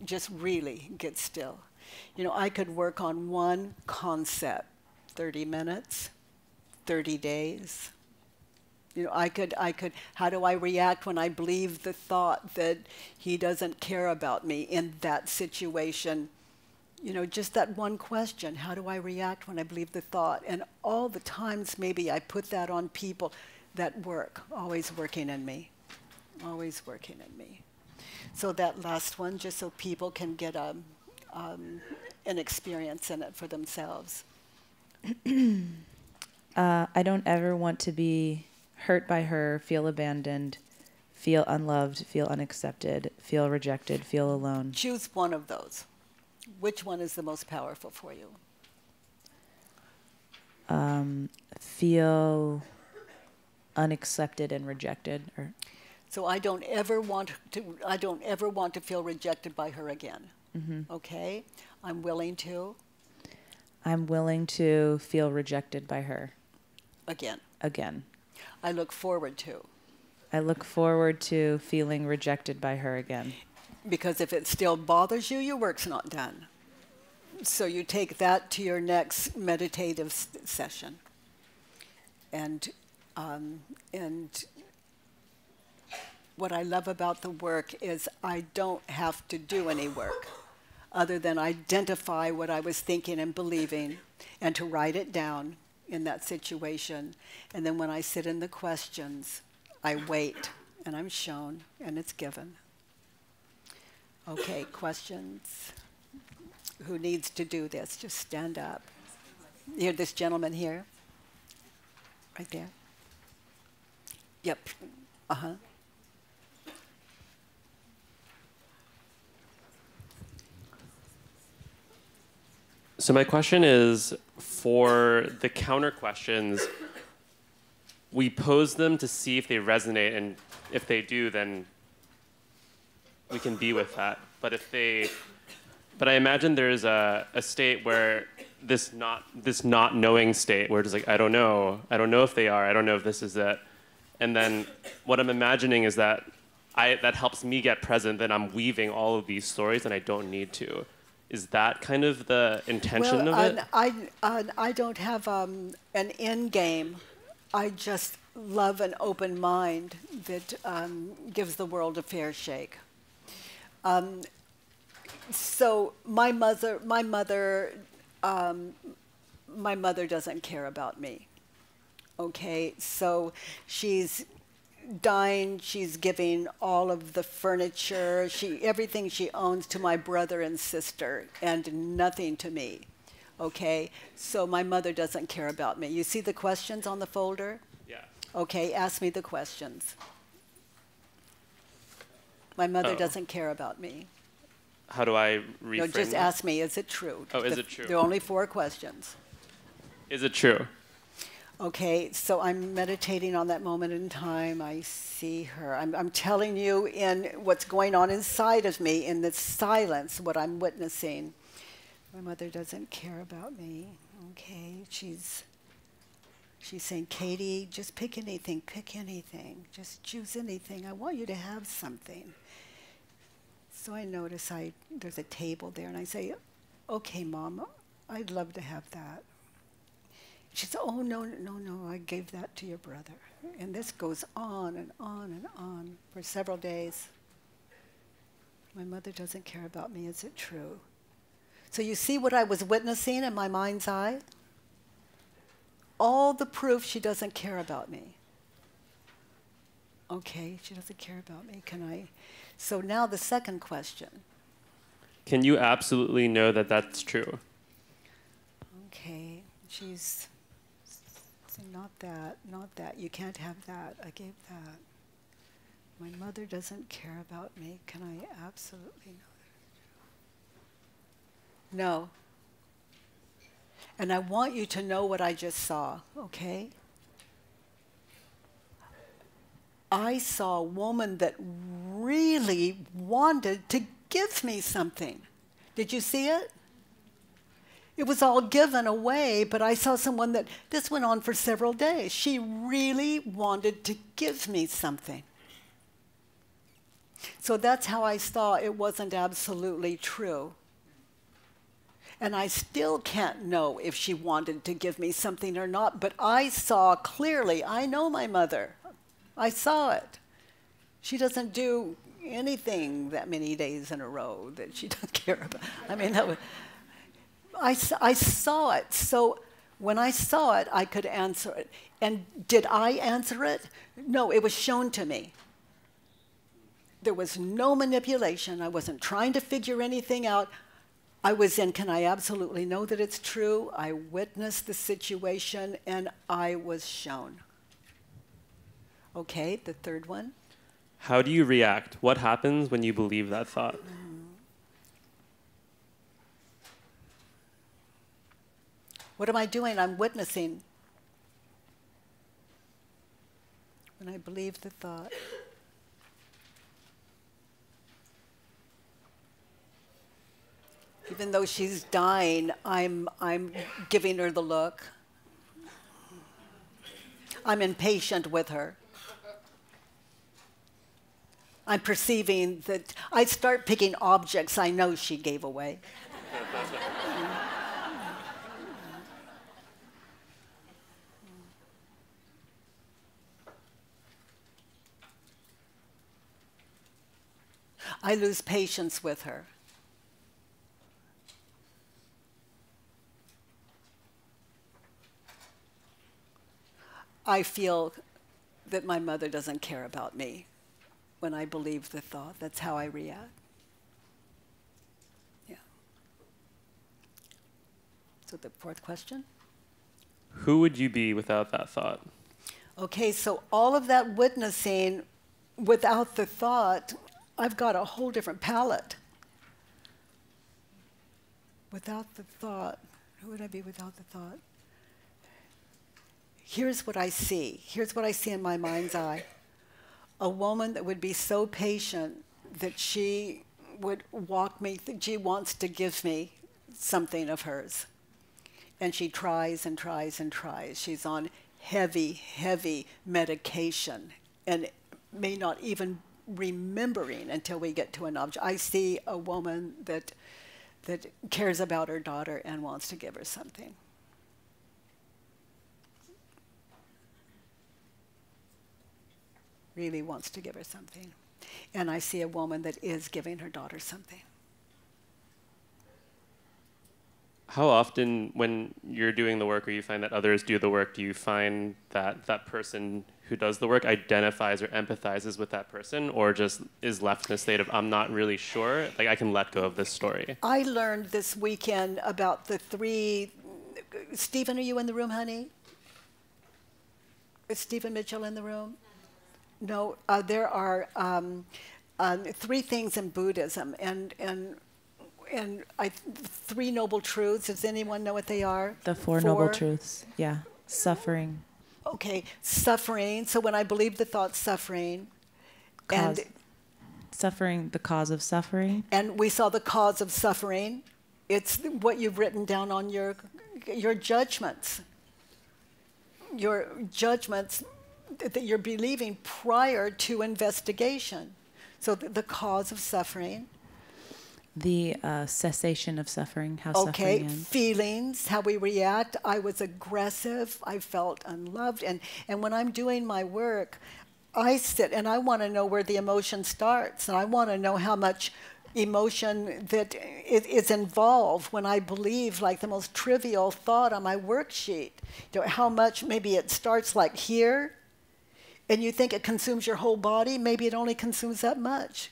Just really get still. I could work on one concept, 30 minutes, 30 days. I could, how do I react when I believe the thought that he doesn't care about me in that situation? Just that one question, how do I react when I believe the thought? And all the times maybe I put that on people that work, always working in me, always working in me. So that last one, just so people can get an experience in it for themselves. I don't ever want to be hurt by her, feel abandoned, feel unloved, feel unaccepted, feel rejected, feel alone. Choose one of those. Which one is the most powerful for you? Feel unaccepted and rejected. So I don't ever want to feel rejected by her again. Mm-hmm. Okay? I'm willing to feel rejected by her. Again. I look forward to feeling rejected by her again. Because if it still bothers you, your work's not done. So you take that to your next meditative session. And what I love about the work is I don't have to do any work other than identify what I was thinking and believing and to write it down in that situation. And then when I sit in the questions, I wait and I'm shown and it's given. Okay, questions? Who needs to do this? Just stand up. You hear this gentleman here? Right there? Yep. Uh-huh. So my question is, for the counter questions, we pose them to see if they resonate, and if they do, then we can be with that. But I imagine there's a state where this not knowing state where it's like, I don't know if they are, I don't know if this is it. And then what I'm imagining is that that helps me get present, that I'm weaving all of these stories and I don't need to. Is that kind of the intention of it? I don't have an end game. I just love an open mind that gives the world a fair shake. So my mother doesn't care about me. Okay, so she's dying, she's giving all of the furniture, everything she owns to my brother and sister, and nothing to me. Okay, so my mother doesn't care about me. You see the questions on the folder? Yeah. Okay, ask me the questions. My mother Oh. doesn't care about me. How do I reframe No, just that? ask me, is it true? Oh, is it true? There are only 4 questions. Is it true? Okay, so I'm meditating on that moment in time. I see her. I'm telling you in what's going on inside of me, in this silence, what I'm witnessing. My mother doesn't care about me. Okay, she's saying, Katie, just pick anything, just choose anything. I want you to have something. So I notice there's a table there, and I say, okay, Mom, I'd love to have that. She said, oh, no, I gave that to your brother. And this goes on and on and on for several days. My mother doesn't care about me. Is it true? So you see what I was witnessing in my mind's eye? All the proof she doesn't care about me. Okay, she doesn't care about me. So now the second question. Can you absolutely know that that's true? Okay, she's saying, not that. You can't have that. I gave that. My mother doesn't care about me. Can I absolutely know that? No. And I want you to know what I just saw, okay? I saw a woman that really wanted to give me something. Did you see it? It was all given away, but I saw someone this went on for several days. She really wanted to give me something. So that's how I saw it wasn't absolutely true. And I still can't know if she wanted to give me something or not, but I saw clearly, I know my mother. I saw it. She doesn't do anything that many days in a row that she doesn't care about. I mean, I saw it. So when I saw it, I could answer it. And did I answer it? No, it was shown to me. There was no manipulation. I wasn't trying to figure anything out. I was in, can I absolutely know that it's true? I witnessed the situation, and I was shown. Okay, the third one. How do you react? What happens when you believe that thought? What am I doing? I'm witnessing. When I believe the thought. Even though she's dying, I'm giving her the look. I'm impatient with her. I'm perceiving that I start picking objects I know she gave away. I lose patience with her. I feel that my mother doesn't care about me when I believe the thought. That's how I react. Yeah. So the fourth question? Who would you be without that thought? Okay, so all of that witnessing without the thought, I've got a whole different palette. Without the thought, who would I be without the thought? Here's what I see. Here's what I see in my mind's eye. A woman that would be so patient that she would walk me, she wants to give me something of hers. And she tries and tries and tries. She's on heavy, heavy medication and may not even remembering until we get to an object. I see a woman that cares about her daughter and wants to give her something. Really wants to give her something. And I see a woman that is giving her daughter something. How often, when you're doing the work or you find that others do the work, do you find that that person who does the work identifies or empathizes with that person, or just is left in a state of, I'm not really sure, like I can let go of this story? I learned this weekend about the 3, Stephen, are you in the room, honey? Is Stephen Mitchell in the room? No, there are 3 things in Buddhism, and 3 noble truths. Does anyone know what they are? The 4 noble truths. Yeah. Suffering. Okay, suffering. So when I believe the thought suffering, suffering, the cause of suffering. And we saw the cause of suffering. It's what you've written down on your judgments. Your judgments that you're believing prior to investigation. So the cause of suffering. The cessation of suffering, how okay, suffering ends. Feelings, how we react. I was aggressive. I felt unloved. And when I'm doing my work, I sit and I want to know where the emotion starts. And I want to know how much emotion that is involved when I believe like the most trivial thought on my worksheet. You know, how much, maybe it starts like here, and you think it consumes your whole body. Maybe it only consumes that much.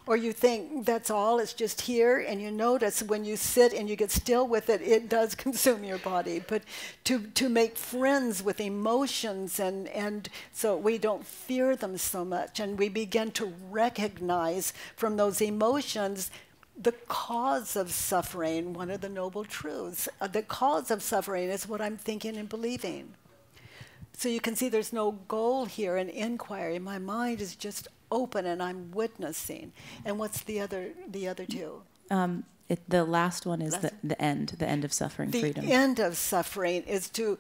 Or you think that's all, it's just here, and you notice when you sit and you get still with it, it does consume your body. But to make friends with emotions, and so we don't fear them so much, and we begin to recognize from those emotions the cause of suffering, one of the noble truths. The cause of suffering is what I'm thinking and believing. So you can see there's no goal here in inquiry. My mind is just open and I'm witnessing. And what's the other 2? The last one is the end of suffering, freedom. The end of suffering is to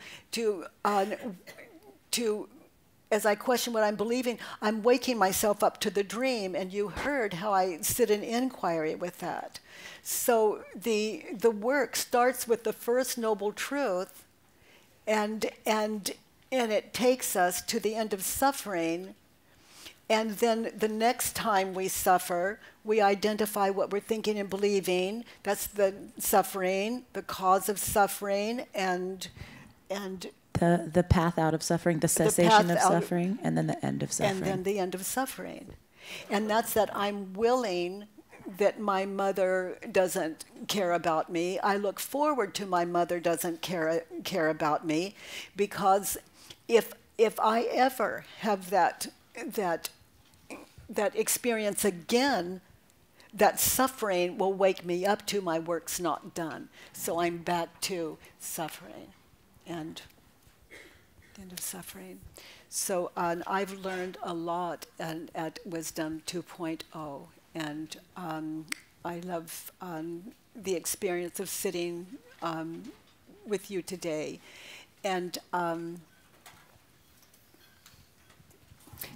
as I question what I'm believing, I'm waking myself up to the dream, and you heard how I sit in inquiry with that. So the work starts with the first noble truth, and it takes us to the end of suffering. And then the next time we suffer, we identify what we're thinking and believing. That's the suffering, the cause of suffering, and the path out of suffering, the cessation of suffering, and then the end of suffering. And then the end of suffering. And that's that I'm willing that my mother doesn't care about me. I look forward to my mother doesn't care about me, because if I ever have that experience again, that suffering will wake me up to my work's not done. So I'm back to suffering and the end of suffering. So I've learned a lot at Wisdom 2.0, and I love the experience of sitting with you today. And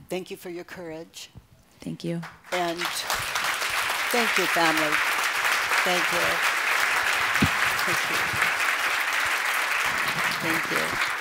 thank you for your courage. Thank you. And thank you, family. Thank you. Thank you. Thank you.